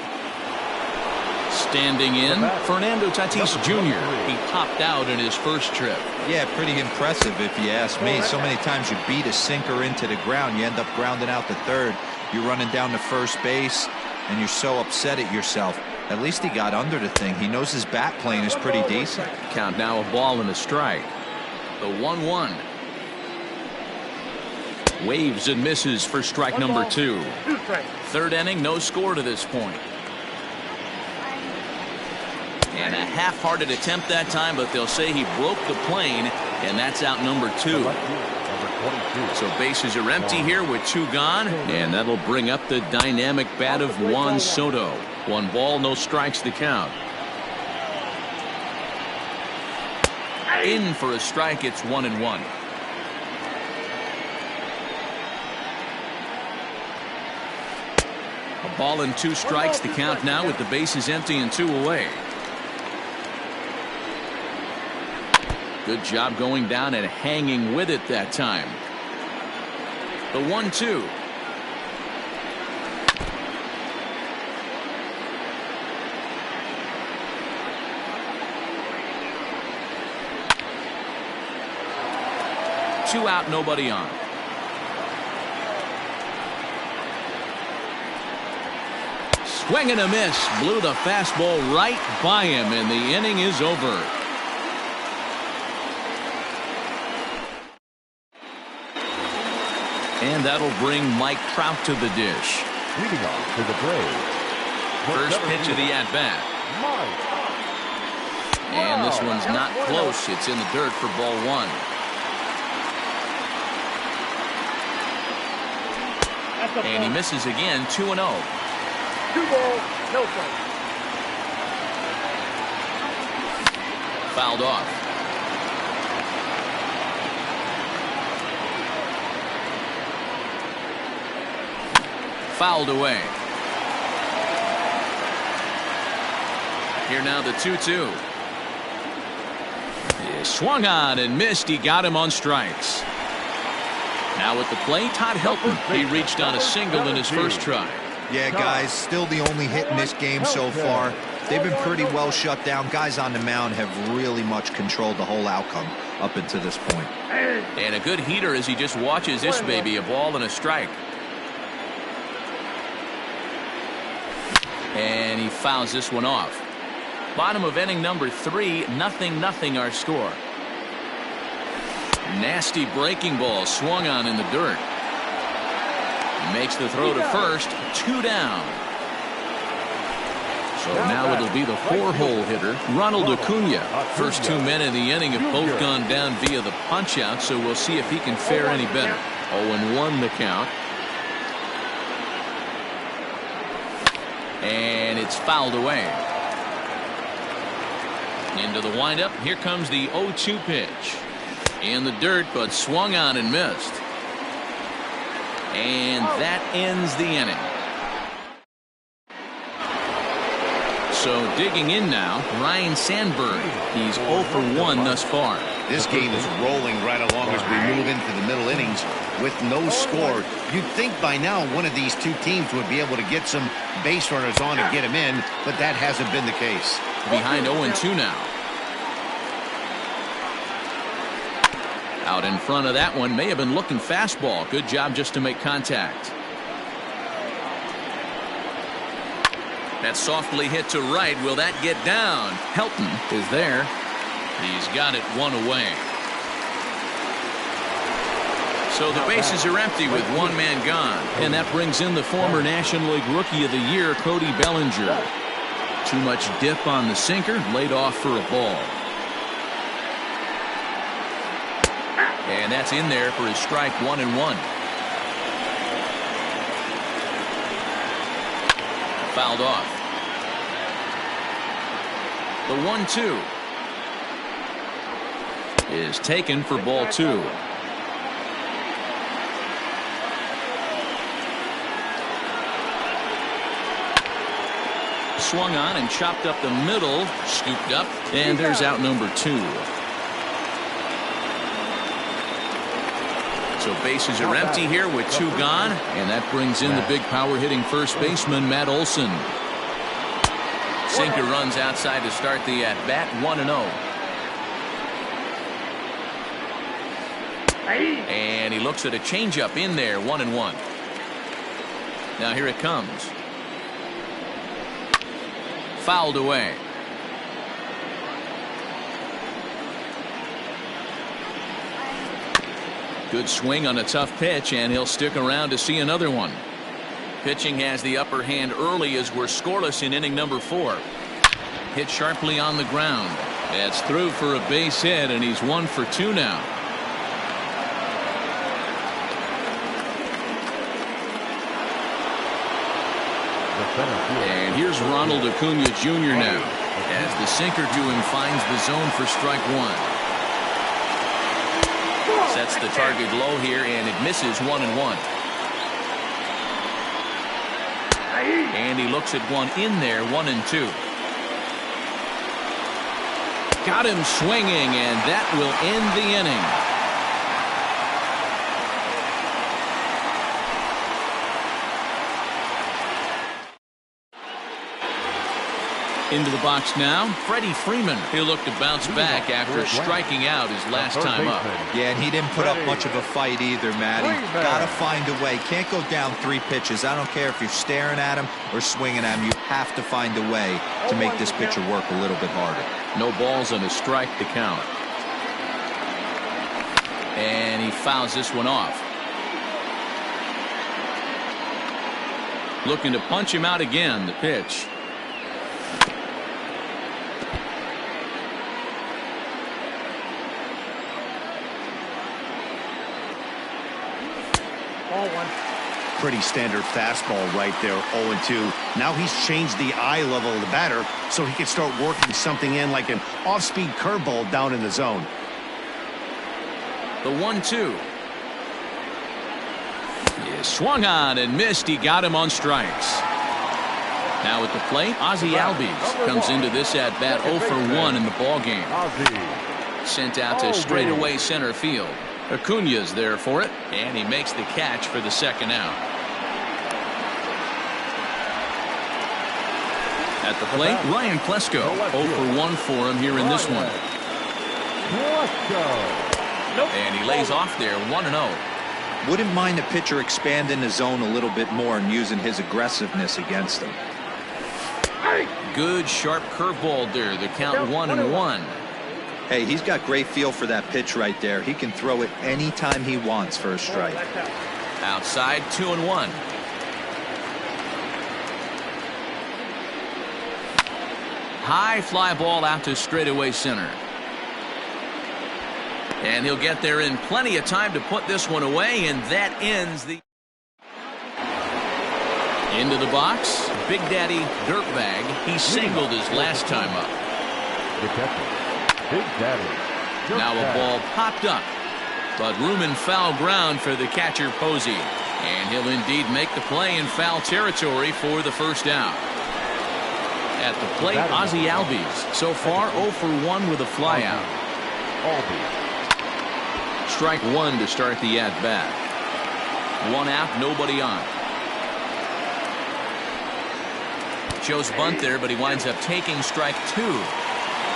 Standing in, Fernando Tatis Jr. He popped out in his first trip. Yeah, pretty impressive if you ask me. So many times you beat a sinker into the ground, you end up grounding out to third. You're running down to first base, and you're so upset at yourself. At least he got under the thing. He knows his bat plane is pretty decent. Count now, a ball and a strike. The 1-1. Waves and misses for strike number 2. Third inning, no score to this point. And a half-hearted attempt that time, but they'll say he broke the plane, and that's out number 2. So bases are empty here with 2 gone, and that'll bring up the dynamic bat of Juan Soto. 1 ball, no strikes to count. In for a strike, it's 1-1. A ball and 2 strikes to count now with the bases empty and 2 away. Good job going down and hanging with it that time. The 1-2. Two out, nobody on. Swing and a miss. Blew the fastball right by him, and the inning is over. And that'll bring Mike Trout to the dish. Leading off to the Braves. First pitch of the at-bat. And this one's not close. It's in the dirt for ball 1. And he misses again, 2-0. 2 balls, no strikes. Fouled off. Fouled away. Here now the 2-2. He swung on and missed. He got him on strikes. Now at the plate, Todd Helton. He reached on a single in his first try. Yeah, guys, still the only hit in this game so far. They've been pretty well shut down. Guys on the mound have really much controlled the whole outcome up until this point. And a good heater as he just watches this baby, a ball and a strike. And he fouls this one off. Bottom of inning number 3, 0-0 our score. Nasty breaking ball swung on in the dirt. Makes the throw to first, 2 down. So now it'll be the 4-hole hitter, Ronald Acuna. First 2 men in the inning have both gone down via the punch-out, so we'll see if he can fare any better. 0-1 the count. And it's fouled away. Into the windup. Here comes the 0-2 pitch. In the dirt, but swung on and missed. And that ends the inning. So digging in now, Ryan Sandberg. He's 0 for 1 thus far. This game is rolling right along as we move into the middle innings with no score. You'd think by now one of these 2 teams would be able to get some base runners on and get them in, but that hasn't been the case. Behind 0-2 now. Out in front of that one, may have been looking fastball. Good job just to make contact. That's softly hit to right. Will that get down? Helton is there. He's got it 1 away. So the bases are empty with 1 man gone. And that brings in the former National League Rookie of the Year, Cody Bellinger. Too much dip on the sinker, laid off for a ball. And that's in there for his strike, 1-1. Fouled off. The 1-2 is taken for ball 2. Swung on and chopped up the middle, scooped up, and there's out number 2. So bases are empty here with 2 gone, and that brings in the big power hitting first baseman Matt Olson. sinker runs outside to start the at-bat, 1-0. And he looks at a changeup in there, 1-1. Now here it comes. Fouled away. Good swing on a tough pitch, and he'll stick around to see another one. Pitching has the upper hand early as we're scoreless in inning number 4. Hit sharply on the ground. That's through for a base hit, and he's 1 for 2 now. And here's Ronald Acuna Jr. now, as the sinker to him finds the zone for strike 1. Sets the target low here, and it misses, 1-1. And he looks at one in there, 1-2. Got him swinging, and that will end the inning. Into the box now, Freddie Freeman. He'll look to bounce back after striking out his last time up. Yeah, and he didn't put up much of a fight either, Matty. Gotta find a way. Can't go down 3 pitches. I don't care if you're staring at him or swinging at him. You have to find a way to make this pitcher work a little bit harder. No balls and a strike to count. And he fouls this one off. Looking to punch him out again, the pitch. Pretty standard fastball right there, 0-2. Now he's changed the eye level of the batter so he can start working something in like an off-speed curveball down in the zone. The 1-2. He swung on and missed. He got him on strikes. Now at the plate, Ozzie Albies comes into this at-bat 0 for 1 in the ballgame. Sent out to straightaway center field. Acuna's there for it, and he makes the catch for the second out. At the plate, Ryan Plesko. 0 for 1 for him here in this one. And he lays off there, 1-0. Wouldn't mind a pitcher expanding the zone a little bit more and using his aggressiveness against him. Good sharp curveball there. The count 1-1. Hey, he's got great feel for that pitch right there. He can throw it anytime he wants for a strike. Outside, 2-1. High fly ball out to straightaway center. And he'll get there in plenty of time to put this one away, and that ends the... Into the box, Big Daddy Dirtbag. He singled his last time up. Big Daddy. Now a ball popped up, but room in foul ground for the catcher Posey, and he'll indeed make the play in foul territory for the first out. At the plate, Ozzie Albies. So far 0 for 1 with a flyout. Strike 1 to start the at bat. 1 out, nobody on. Shows bunt there, but he winds up taking strike 2.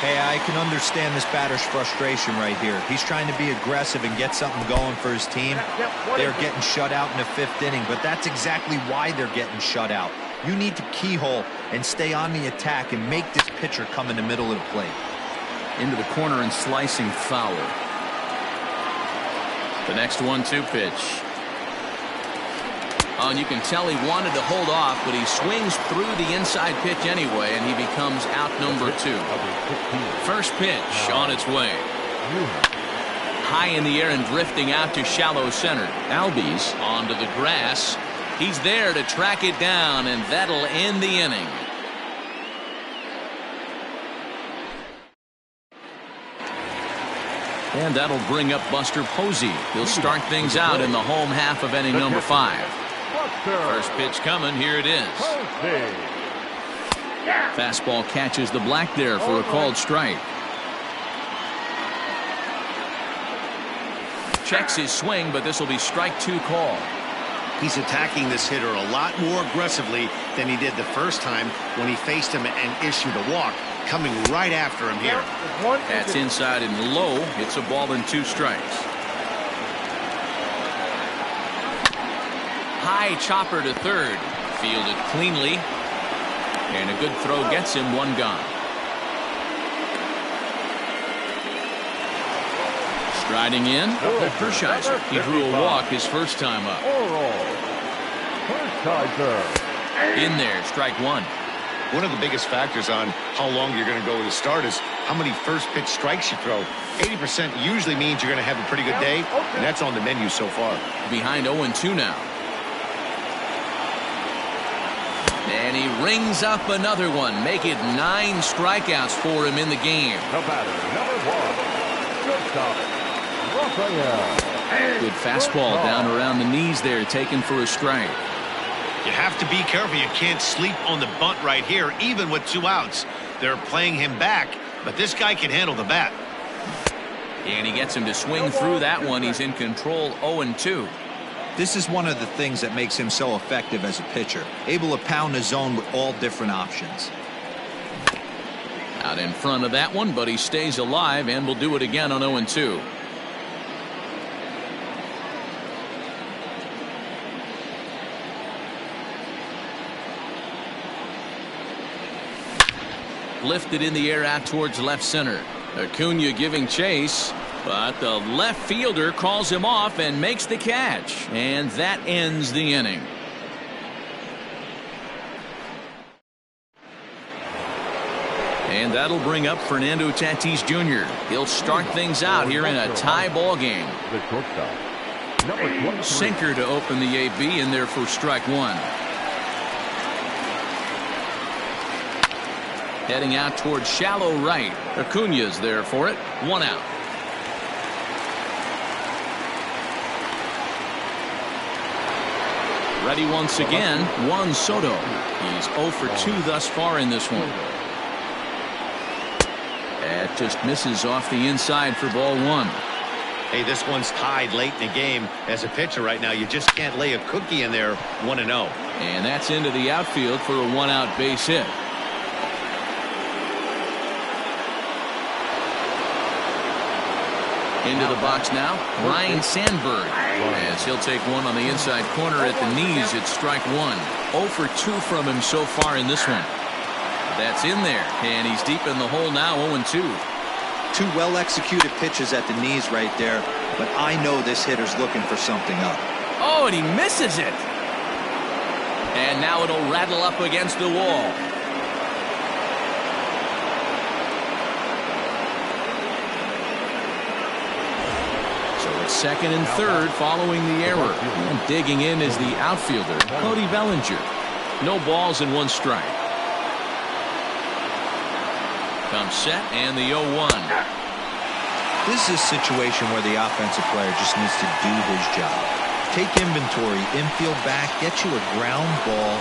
Hey, I can understand this batter's frustration right here. He's trying to be aggressive and get something going for his team. They're getting shut out in the 5th inning, but that's exactly why they're getting shut out. You need to keyhole and stay on the attack and make this pitcher come in the middle of the plate. Into the corner and slicing foul. The next 1-2 pitch. Oh, and you can tell he wanted to hold off, but he swings through the inside pitch anyway, and he becomes out number 2. First pitch on its way. High in the air and drifting out to shallow center. Albies onto the grass. He's there to track it down, and that'll end the inning. And that'll bring up Buster Posey. He'll start things out in the home half of inning number 5. First pitch coming. Here it is. Fastball catches the black there for a called strike. Checks his swing, but this will be strike 2 call. He's attacking this hitter a lot more aggressively than he did the first time when he faced him and issued a walk, coming right after him here. That's inside and low. It's a ball and 2 strikes. High chopper to third. Fielded cleanly. And a good throw gets him 1 gone. Striding in, Hershiser. He drew a walk his first time up. In there, strike 1. One of the biggest factors on how long you're going to go with a start is how many first pitch strikes you throw. 80% usually means you're going to have a pretty good day, and that's on the menu so far. Behind 0-2 now. And he rings up another one. Make it 9 strikeouts for him in the game. The batter, number 1, Raphael. Good fastball down around the knees there, taken for a strike. You have to be careful. You can't sleep on the bunt right here, even with 2 outs. They're playing him back, but this guy can handle the bat. And he gets him to swing through that one. He's in control, 0-2. This is one of the things that makes him so effective as a pitcher, able to pound the zone with all different options. Out in front of that one, but he stays alive and will do it again on 0-2. Lifted in the air out towards left center. Acuna giving chase, but the left fielder calls him off and makes the catch, and that ends the inning. And that'll bring up Fernando Tatis Jr. He'll start things out here in a tie ball game. The shortstop, number 23. Sinker to open the AB in there for strike 1. Heading out towards shallow right. Acuna's there for it. 1 out. Ready once again, Juan Soto. He's 0 for 2 thus far in this one. That just misses off the inside for ball 1. Hey, this one's tied late in the game. As a pitcher right now, you just can't lay a cookie in there 1-0. And that's into the outfield for a 1-out base hit. Into the box now, Ryan Sandberg, as he'll take one on the inside corner at the knees. It's strike 1. 0 for 2 from him so far in this one. That's in there, and he's deep in the hole now, 0-2. 2 well-executed pitches at the knees right there, but I know this hitter's looking for something up. Oh, and he misses it. And now it'll rattle up against the wall. Second and third following the error. And digging in is the outfielder, Cody Bellinger. No balls and 1 strike. Comes set and the 0-1. This is a situation where the offensive player just needs to do his job. Take inventory, infield back, get you a ground ball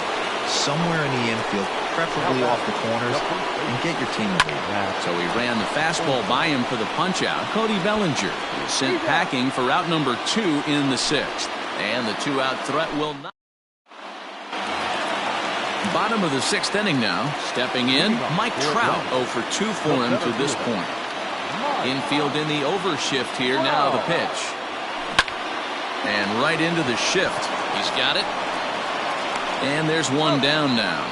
somewhere in the infield, preferably off the corners, and get your team a lead. So he ran the fastball by him for the punch-out. Cody Bellinger is sent packing for out number 2 in the 6th. And the 2-out threat will not. Bottom of the 6th inning now. Stepping in, Mike Trout 0 for 2 for him to this point. Infield in the overshift here. Now the pitch. And right into the shift. He's got it. And there's 1 down now.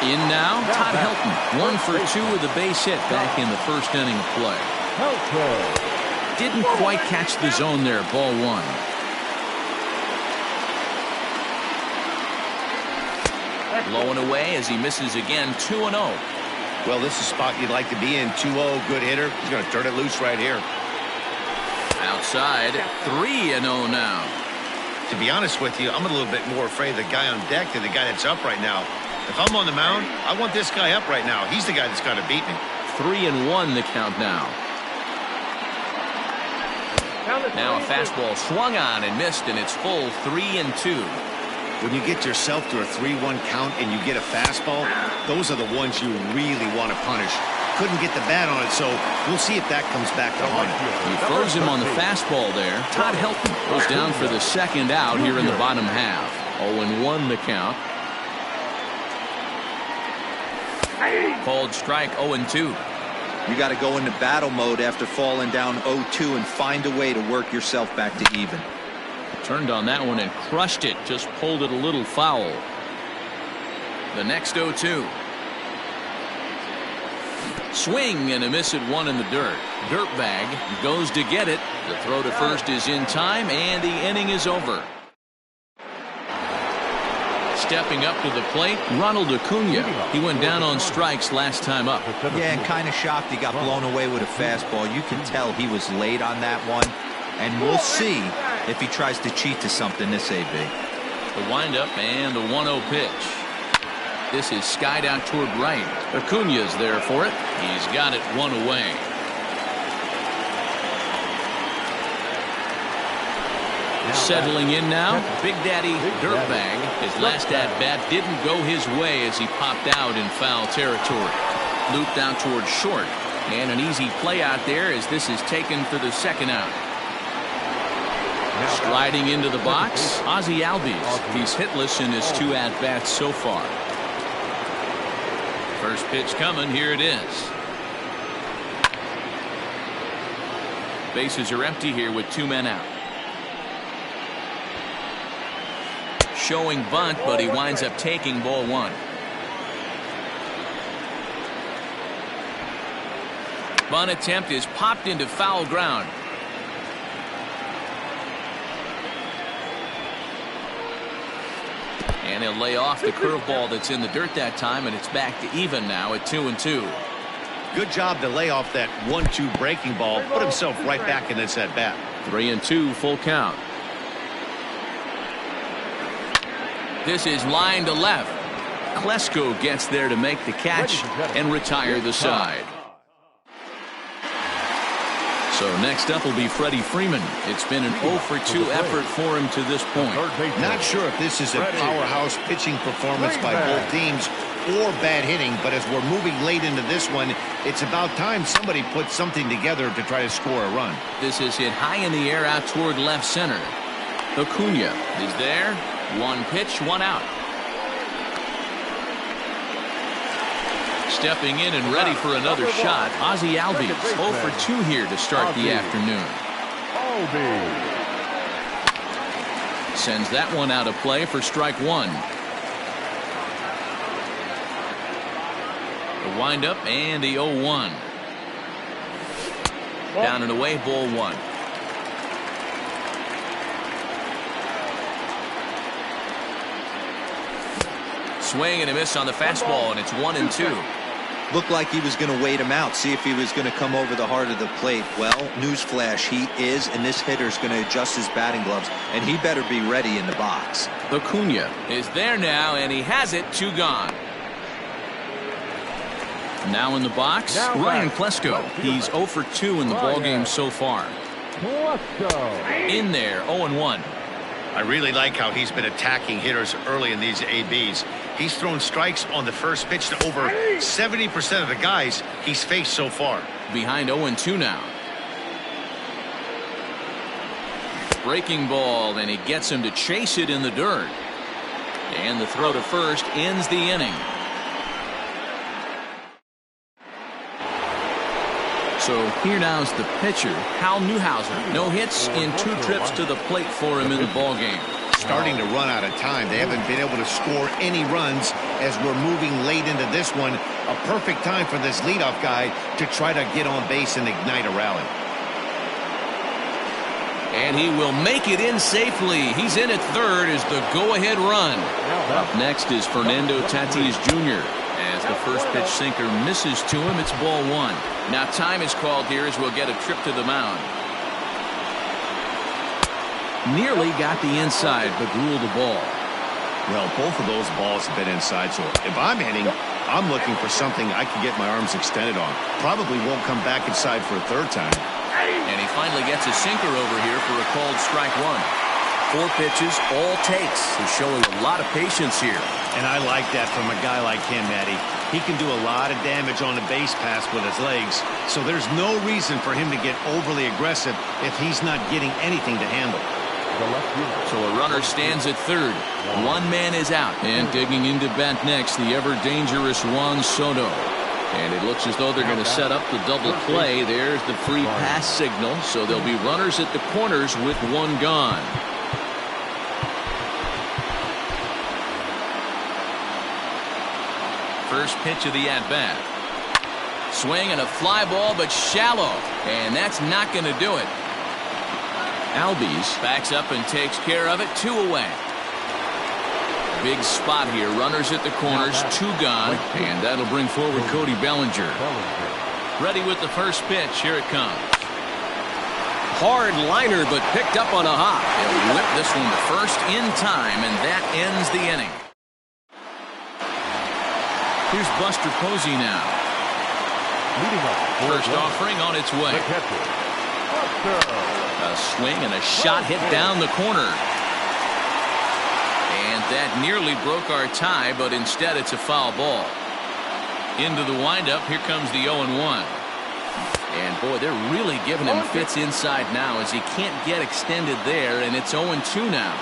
In now, Todd Helton. 1 for 2 with a base hit back in the first inning of play. Didn't quite catch the zone there, ball 1. Low and away as he misses again, 2-0. Well, this is a spot you'd like to be in. 2-0, good hitter. He's going to turn it loose right here. Outside, 3-0 now. To be honest with you, I'm a little bit more afraid of the guy on deck than the guy that's up right now. If I'm on the mound, I want this guy up right now. He's the guy that's got to beat me. 3-1 the count now. Now a fastball swung on and missed, and it's full 3-2. When you get yourself to a 3-1 count and you get a fastball, those are the ones you really want to punish. couldn't get the bat on it, so we'll see if that comes back to haunt him. He throws him on the fastball there. Todd Helton goes down for the second out here in the bottom half. 0-1 the count. Called strike 0-2. You got to go into battle mode after falling down 0-2 and find a way to work yourself back to even. Turned on that one and crushed it. Just pulled it a little foul. The next 0-2. Swing and a miss at one in the dirt. Dirtbag goes to get it. The throw to first is in time, and the inning is over. Stepping up to the plate, Ronald Acuna. He went down on strikes last time up. Yeah, and kind of shocked he got blown away with a fastball. You can tell he was late on that one, and we'll see if he tries to cheat to something this AB. The windup and the 1-0 pitch. This is skied out toward right. Acuna's there for it. He's got it one away. Settling in now, Big Daddy Dirtbag. His last at-bat didn't go his way as he popped out in foul territory. Looped out toward short. And an easy play out there as this is taken for the second out. Striding into the box, Ozzie Albies. He's hitless in his 2 at-bats so far. First pitch coming, here it is. Bases are empty here with 2 men out. Showing bunt, but he winds up taking ball 1. Bunt attempt is popped into foul ground. And he'll lay off the curveball that's in the dirt that time, and it's back to even now at 2-2. Good job to lay off that 1-2 breaking ball. Put himself right back in this at bat. 3-2 full count. This is line to left. Klesko gets there to make the catch and retire the side. So next up will be Freddie Freeman. It's been an 0-for-2 effort for him to this point. Not sure if this is a powerhouse pitching performance by both teams or bad hitting, but as we're moving late into this one, it's about time somebody puts something together to try to score a run. This is hit high in the air out toward left center. Acuna is there. 1 pitch, 1 out. Stepping in and ready for another shot, Ozzie Albies. 0-for-2 here to start the afternoon. Sends that one out of play for strike 1. The windup and the 0-1. Down and away, ball 1. Swing and a miss on the fastball, and it's 1-2. Looked like he was going to wait him out, see if he was going to come over the heart of the plate. Well, newsflash, he is, and this hitter's going to adjust his batting gloves, and he better be ready in the box. Acuna is there now, and he has it. 2 gone. Now in the box, Ryan Klesko. He's 0-for-2 in the ballgame so far. In there, 0-1. I really like how he's been attacking hitters early in these ABs. He's thrown strikes on the first pitch to over 70% of the guys he's faced so far. Behind 0-2 now. Breaking ball, and he gets him to chase it in the dirt. And the throw to first ends the inning. So here now is the pitcher, Hal Newhouser. No hits in 2 trips to the plate for him in the ballgame. Starting to run out of time. They haven't been able to score any runs as we're moving late into this one. A perfect time for this leadoff guy to try to get on base and ignite a rally. And he will make it in safely. He's in at third as the go-ahead run. Up next is Fernando Tatis Jr. As the first pitch sinker misses to him, it's ball 1. Now time is called here as we'll get a trip to the mound. Nearly got the inside, but ruled the ball. Well, both of those balls have been inside, so if I'm hitting, I'm looking for something I can get my arms extended on. Probably won't come back inside for a 3rd time. And he finally gets a sinker over here for a called strike 1. 4 pitches, all takes. He's showing a lot of patience here. And I like that from a guy like him, Matty. He can do a lot of damage on a base pass with his legs, so there's no reason for him to get overly aggressive if he's not getting anything to handle. So a runner stands at third. One man is out. And digging into bat next, the ever-dangerous Juan Soto. And it looks as though they're going to set up the double play. There's the free pass signal. So there'll be runners at the corners with one gone. First pitch of the at-bat. Swing and a fly ball, but shallow. And that's not going to do it. Albies backs up and takes care of it. 2 away. Big spot here. Runners at the corners. 2 gone. And that'll bring forward Cody Bellinger. Ready with the first pitch. Here it comes. Hard liner, but picked up on a hop. They'll whip this one to first in time, and that ends the inning. Here's Buster Posey now. First offering on its way. A swing and a shot hit down the corner. And that nearly broke our tie, but instead it's a foul ball. Into the windup, here comes the 0-1. And boy, they're really giving him fits inside now as he can't get extended there, and it's 0-2 now.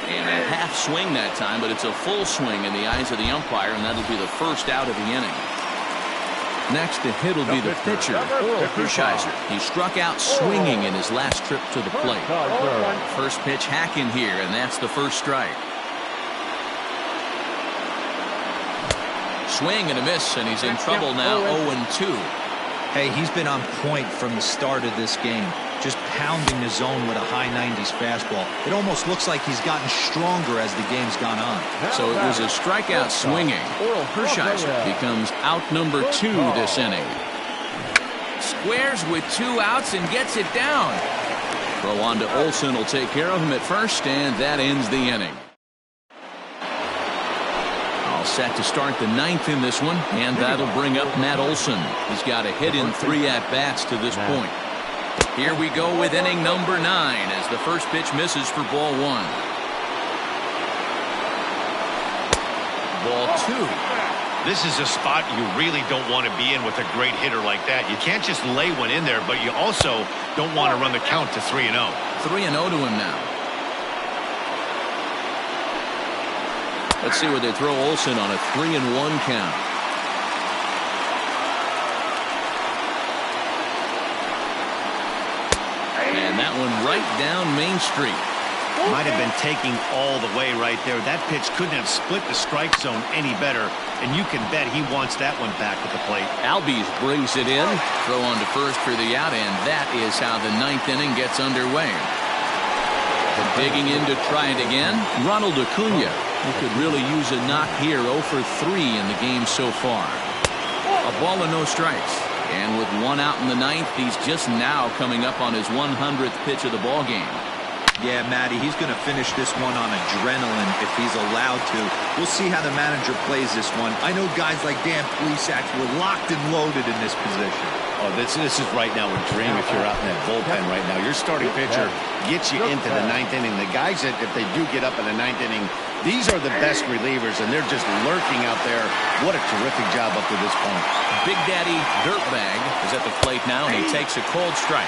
And a half swing that time, but it's a full swing in the eyes of the umpire, and that'll be the first out of the inning. Next to hit will be the pitcher, Oral Hershiser. He struck out swinging in his last trip to the plate. First pitch hacking here, and that's the first strike. Swing and a miss, and he's in trouble now. 0-2. Hey, he's been on point from the start of this game. Just pounding the zone with a high 90s fastball. It almost looks like he's gotten stronger as the game's gone on. So it was a strikeout swinging. Oral Hershiser becomes out number 2 this inning. Squares with 2 outs and gets it down. Throw on to Olsen will take care of him at first, and that ends the inning. All set to start the 9th in this one, and that'll bring up Matt Olsen. He's got a hit in 3 at-bats to this point. Here we go with inning number 9 as the first pitch misses for ball 1. Ball 2. This is a spot you really don't want to be in with a great hitter like that. You can't just lay one in there, but you also don't want to run the count to 3-0. 3-0 to him now. Let's see where they throw Olsen on a 3-1 count. And that one right down Main Street. Might have been taking all the way right there. That pitch couldn't have split the strike zone any better, and you can bet he wants that one back at the plate. Albies brings it in. Throw on to first for the out, and that is how the 9th inning gets underway. Digging in to try it again, Ronald Acuna. He could really use a knock here. 0 for 3 in the game so far. A ball and no strikes. And with 1 out in the 9th, he's just now coming up on his 100th pitch of the ball game. Yeah, Matty, he's going to finish this one on adrenaline if he's allowed to. We'll see how the manager plays this one. I know guys like Dan Plesac were locked and loaded in this position. Oh, this is right now a dream if you're out in that bullpen right now. Your starting pitcher gets you into the 9th inning. The guys that, if they do get up in the 9th inning, these are the best relievers, and they're just lurking out there. What a terrific job up to this point. Big Daddy Dirtbag is at the plate now, and he takes a cold strike.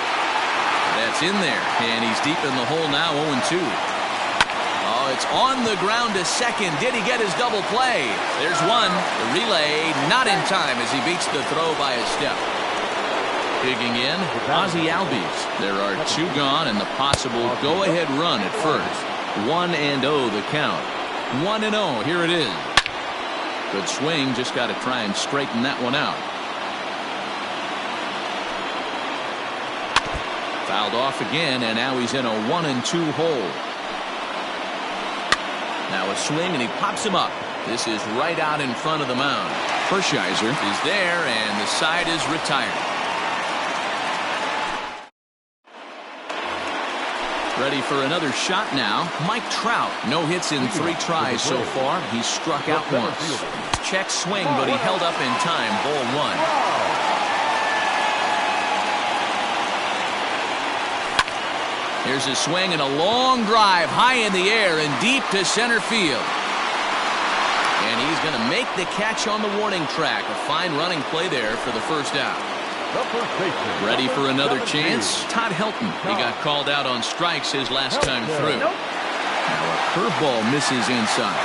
That's in there, and he's deep in the hole now, 0-2. Oh, it's on the ground to second. Did he get his double play? There's one. The relay not in time as he beats the throw by a step. Digging in, Ozzie Albies. There are 2 gone and the possible go-ahead run at first. 1-0 the count. 1-0, here it is. Good swing, just got to try and straighten that one out. Fouled off again, and now he's in a 1-2 hole. Now a swing, and he pops him up. This is right out in front of the mound. Hershiser is there, and the side is retired. Ready for another shot now. Mike Trout. No hits in 3 tries so far. He's struck out once. Check swing, but he held up in time. Ball 1. Here's a swing and a long drive high in the air and deep to center field. And he's going to make the catch on the warning track. A fine running play there for the first out. Ready for another chance? Todd Helton. He got called out on strikes his last time through. Now a curveball misses inside.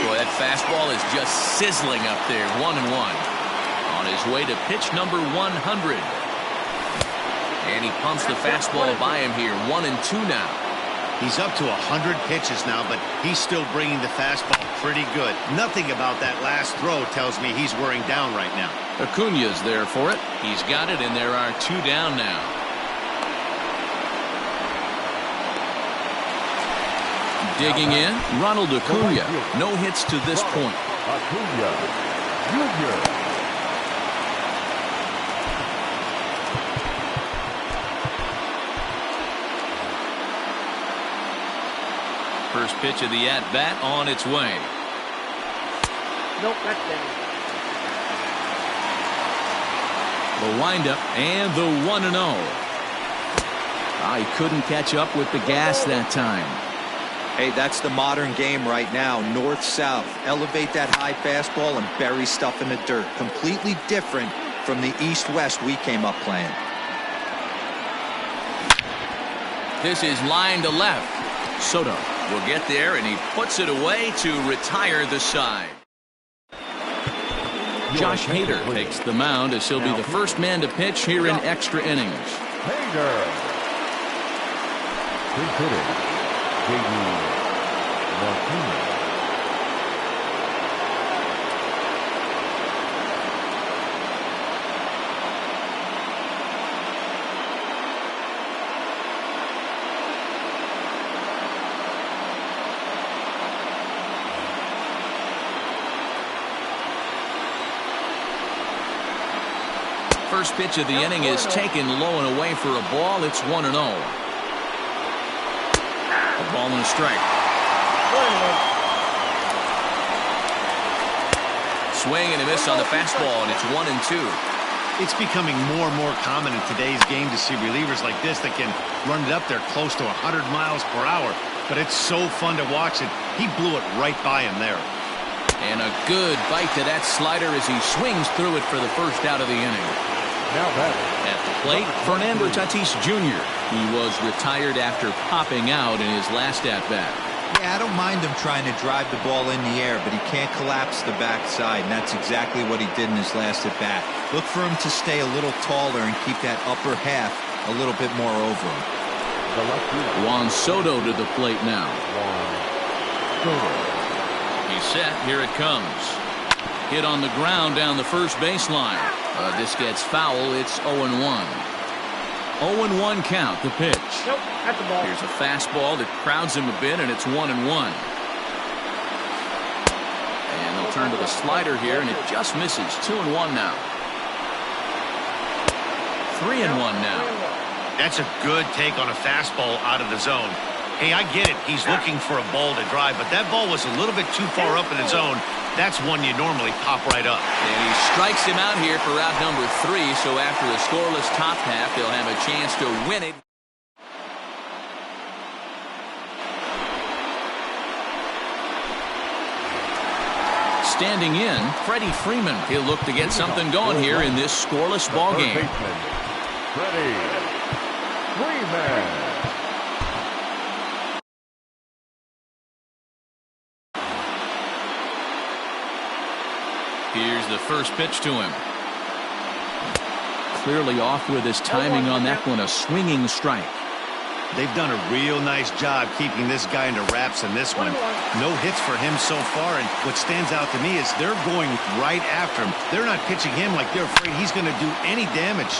Boy, that fastball is just sizzling up there. 1-1. On his way to pitch number 100. And he pumps the fastball by him here. 1-2 now. He's up to 100 pitches now, but he's still bringing the fastball pretty good. Nothing about that last throw tells me he's wearing down right now. Acuña's there for it. He's got it, and there are 2 down now. Digging in, Ronald Acuña. No hits to this point. Acuña Jr. First pitch of the at-bat on its way. Nope, that's down. The windup and the 1-0. He couldn't catch up with the gas that time. Hey, that's the modern game right now. North-south. Elevate that high fastball and bury stuff in the dirt. Completely different from the east-west we came up playing. This is line to left. Soto will get there, and he puts it away to retire the side. Josh Hader takes the mound as he'll be the first man to pitch here in extra innings. Hader. He's hitting. J.D. Martinez. First pitch of the inning is taken low and away for a ball. It's 1-0. A ball and a strike. Swing and a miss on the fastball, and it's 1-2. It's becoming more and more common in today's game to see relievers like this that can run it up there close to 100 miles per hour. But it's so fun to watch it. He blew it right by him there. And a good bite to that slider as he swings through it for the first out of the inning. Now batting. At the plate, Fernando Tatis Jr. He was retired after popping out in his last at-bat. Yeah, I don't mind him trying to drive the ball in the air, but he can't collapse the backside, and that's exactly what he did in his last at-bat. Look for him to stay a little taller and keep that upper half a little bit more over him. Juan Soto to the plate now. He's set. Here it comes. Hit on the ground down the first baseline. This gets foul. It's 0-1. 0-1 count, the pitch. Nope, that's the ball. Here's a fastball that crowds him a bit, and it's 1-1. And they'll turn to the slider here, and it just misses. 2-1 now. 3-1 now. That's a good take on a fastball out of the zone. Hey, I get it. He's looking for a ball to drive, but that ball was a little bit too far up in the zone. That's one you normally pop right up. And he strikes him out here for out number 3, so after a scoreless top half, they'll have a chance to win it. Standing in, Freddie Freeman. He'll look to get something going here in this scoreless ball game. Freddie Freeman. Here's the first pitch to him. Clearly off with his timing on that one, a swinging strike. They've done a real nice job keeping this guy into wraps in this one. No hits for him so far, and what stands out to me is they're going right after him. They're not pitching him like they're afraid he's going to do any damage.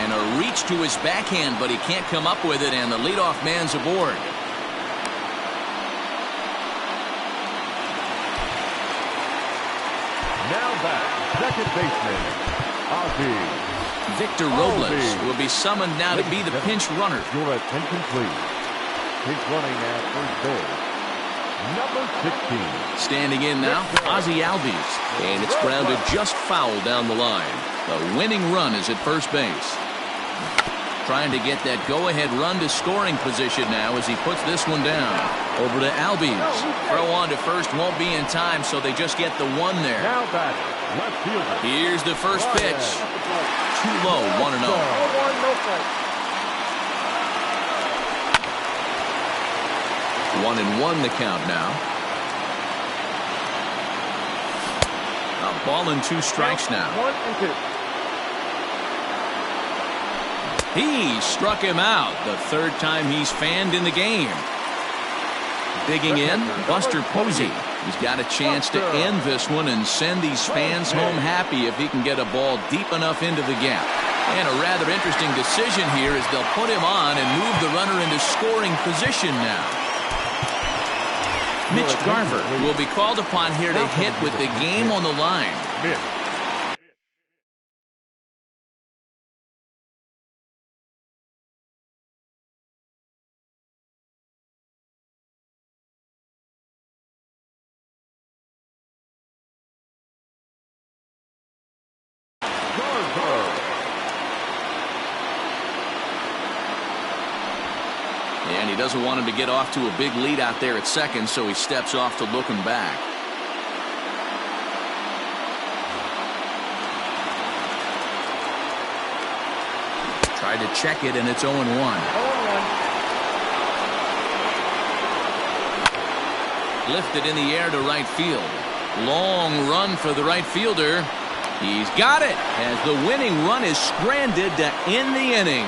And a reach to his backhand, but he can't come up with it, and the leadoff man's aboard. Now back, second baseman, Ozzie. Victor Robles will be summoned now to be the pinch runner. Your attention, please. Pinch running at first base, number 16. Standing in now, Ozzie Albies. And it's grounded just foul down the line. The winning run is at first base. Trying to get that go-ahead run to scoring position now as he puts this one down. Over to Albies. Throw on to first won't be in time, so they just get the one there. Now batting, left fielder. Here's the first pitch. Too low, 1-0. No one, no fight. 1-1 the count now. A ball and 2 strikes now. 1 and 2. He struck him out the third time he's fanned in the game. Digging in, Buster Posey. He's got a chance to end this one and send these fans home happy if he can get a ball deep enough into the gap. And a rather interesting decision here as they'll put him on and move the runner into scoring position now. Mitch Garver will be called upon here to hit with the game on the line. And he doesn't want him to get off to a big lead out there at second, so he steps off to look him back. Tried to check it, and it's 0-1. 0-1. Lifted in the air to right field. Long run for the right fielder. He's got it as the winning run is stranded to end the inning.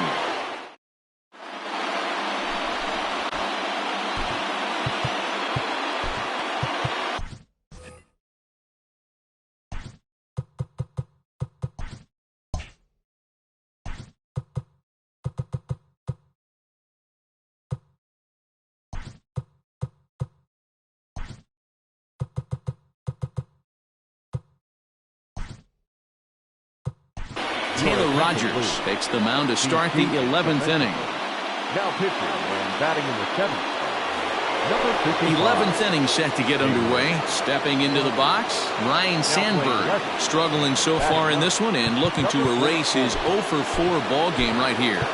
Taylor Rogers takes the mound to start the 11th inning. Now pitching and batting in the 7th. Number 55. 11th inning set to get underway. Stepping into the box, Ryan Sandberg. Struggling so far in this one and looking to erase his 0-for-4 ball game right here.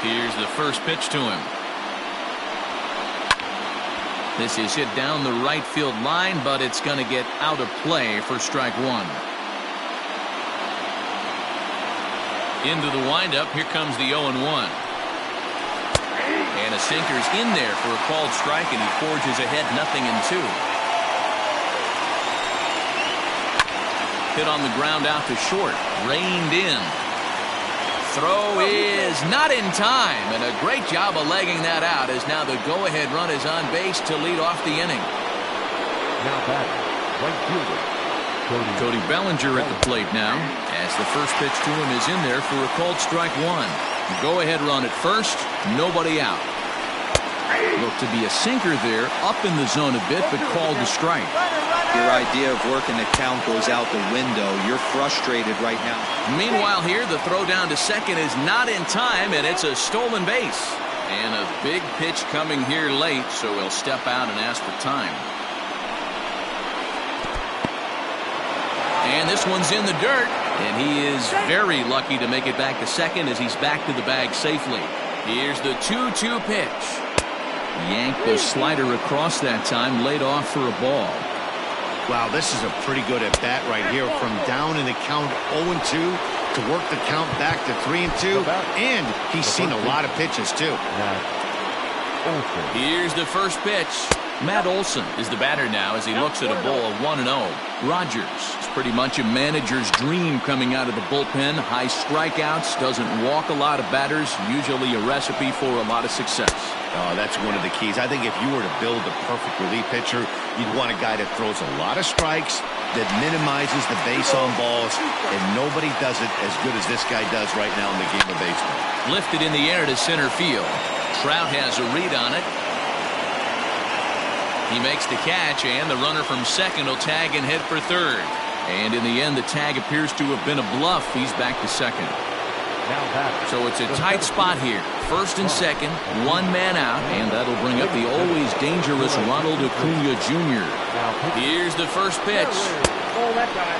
Here's the first pitch to him. This is hit down the right field line, but it's going to get out of play for strike 1. Into the windup. Here comes the 0-1. And a sinker's in there for a called strike, and he forges ahead 0-2. Hit on the ground out to short. Reined in. Throw is not in time, and a great job of legging that out as now the go-ahead run is on base to lead off the inning. Now batting, right fielder. Cody Bellinger at the plate now as the first pitch to him is in there for a called strike 1. Go-ahead run at first, nobody out. Looked to be a sinker there, up in the zone a bit, but called to strike. Your idea of working the count goes out the window. You're frustrated right now. Meanwhile here, the throw down to second is not in time, and it's a stolen base. And a big pitch coming here late, so he'll step out and ask for time. And this one's in the dirt, and he is very lucky to make it back to second as he's back to the bag safely. Here's the 2-2 pitch. Yanked the slider across that time, laid off for a ball. Wow, this is a pretty good at bat right here, from down in the count 0-2 to work the count back to 3-2, and he's seen a lot of pitches too. Here's the first pitch. Matt Olson is the batter now as he looks at a ball of 1-0. Rogers is pretty much a manager's dream coming out of the bullpen. High strikeouts, doesn't walk a lot of batters, usually a recipe for a lot of success. Oh, that's one of the keys. I think if you were to build a perfect relief pitcher, you'd want a guy that throws a lot of strikes that minimizes the base on balls, and nobody does it as good as this guy does right now in the game of baseball. Lifted in the air to center field. Trout has a read on it. He makes the catch, and the runner from second will tag and head for third. And in the end, the tag appears to have been a bluff. He's back to second. So it's a tight spot here. First and second, one man out, and that'll bring up the always dangerous Ronald Acuna Jr. Here's the first pitch. Oh, that guy.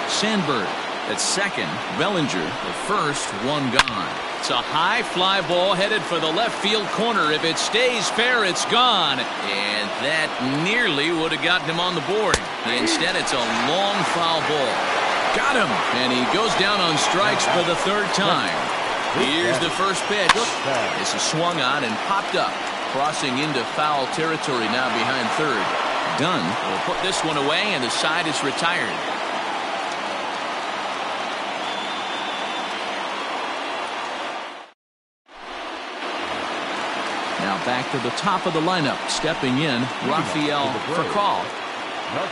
Sandberg at second. Bellinger at first. One gone. It's a high fly ball headed for the left field corner. If it stays fair, it's gone. And that nearly would have gotten him on the board. Instead, it's a long foul ball. Got him. And he goes down on strikes for the third time. Here's the first pitch. This is swung on and popped up. Crossing into foul territory now behind third. Dunn will put this one away, and the side is retired. Now back to the top of the lineup. Stepping in, Rafael Furcal.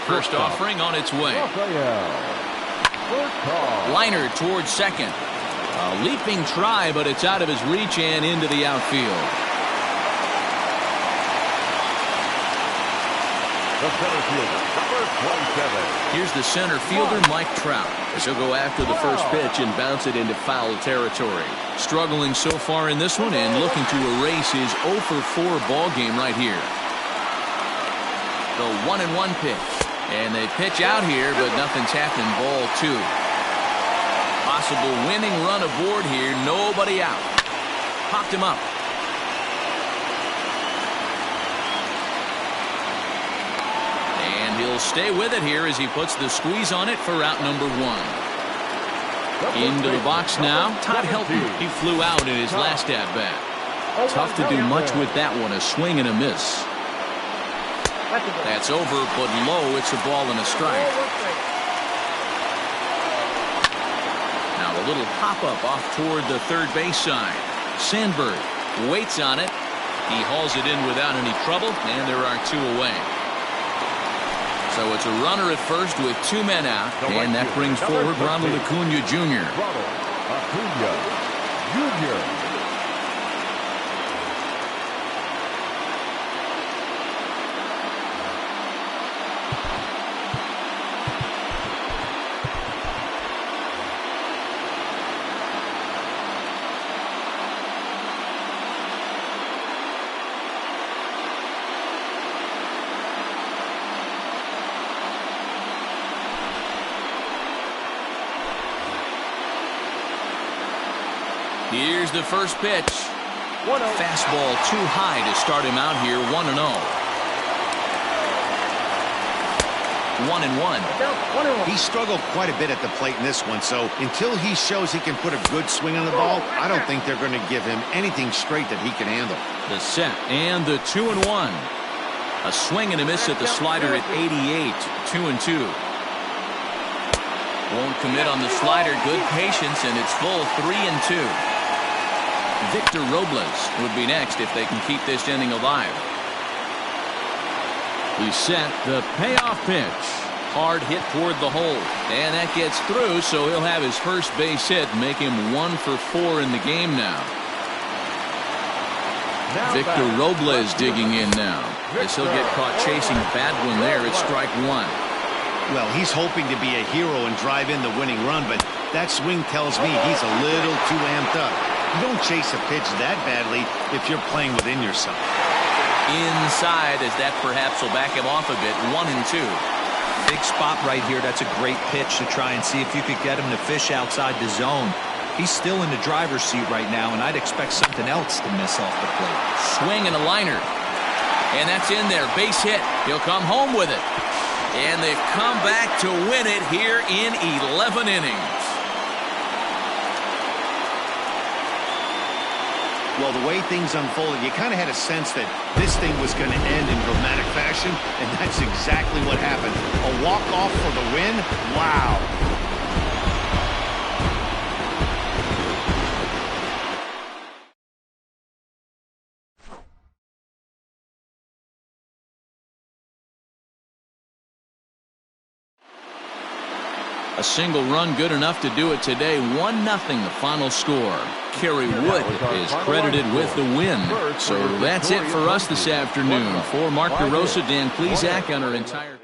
First offering on its way. Liner towards second. A leaping try, but it's out of his reach and into the outfield. The center fielder, number 27. Here's the center fielder, Mike Trout, as he'll go after the first pitch and bounce it into foul territory. Struggling so far in this one and looking to erase his 0 for 4 ball game right here. The 1-1 pitch. And they pitch out here, but nothing's happening. Ball 2. Possible winning run aboard here. Nobody out. Popped him up. And he'll stay with it here as he puts the squeeze on it for out number 1. Into the box now, Todd Helton. He flew out in his last at-bat. Tough to do much with that one, a swing and a miss. That's over, but low. It's a ball and a strike. Now a little hop-up off toward the third base side. Sandberg waits on it. He hauls it in without any trouble, and there are 2 away. So it's a runner at first with 2 men out, and that brings forward Ronald Acuna Jr. Acuna Jr. Here's the first pitch. Fastball too high to start him out here. 1-0. 1-1. He struggled quite a bit at the plate in this one, so until he shows he can put a good swing on the ball, I don't think they're going to give him anything straight that he can handle. The set and the 2-1. A swing and a miss at the slider at 88. 2-2. Won't commit on the slider. Good patience, and it's full. 3-2. Victor Robles would be next if they can keep this inning alive. He set the payoff pitch. Hard hit toward the hole. And that gets through, so he'll have his first base hit, make him 1 for 4 in the game now. Victor Robles digging in now. As he'll get caught chasing a bad one there at strike 1. Well, he's hoping to be a hero and drive in the winning run, but that swing tells me he's a little too amped up. You don't chase a pitch that badly if you're playing within yourself. Inside, as that perhaps will back him off a bit. 1-2. Big spot right here. That's a great pitch to try and see if you could get him to fish outside the zone. He's still in the driver's seat right now, and I'd expect something else to miss off the plate. Swing and a liner. And that's in there. Base hit. He'll come home with it. And they've come back to win it here in 11 innings. Well, the way things unfolded, you kind of had a sense that this thing was going to end in dramatic fashion, and that's exactly what happened. A walk-off for the win? Wow. A single run good enough to do it today. 1-0 the final score. Kerry Wood is credited with the win. So that's it for us this afternoon. For Mark DeRosa, Dan Plesac, and our entire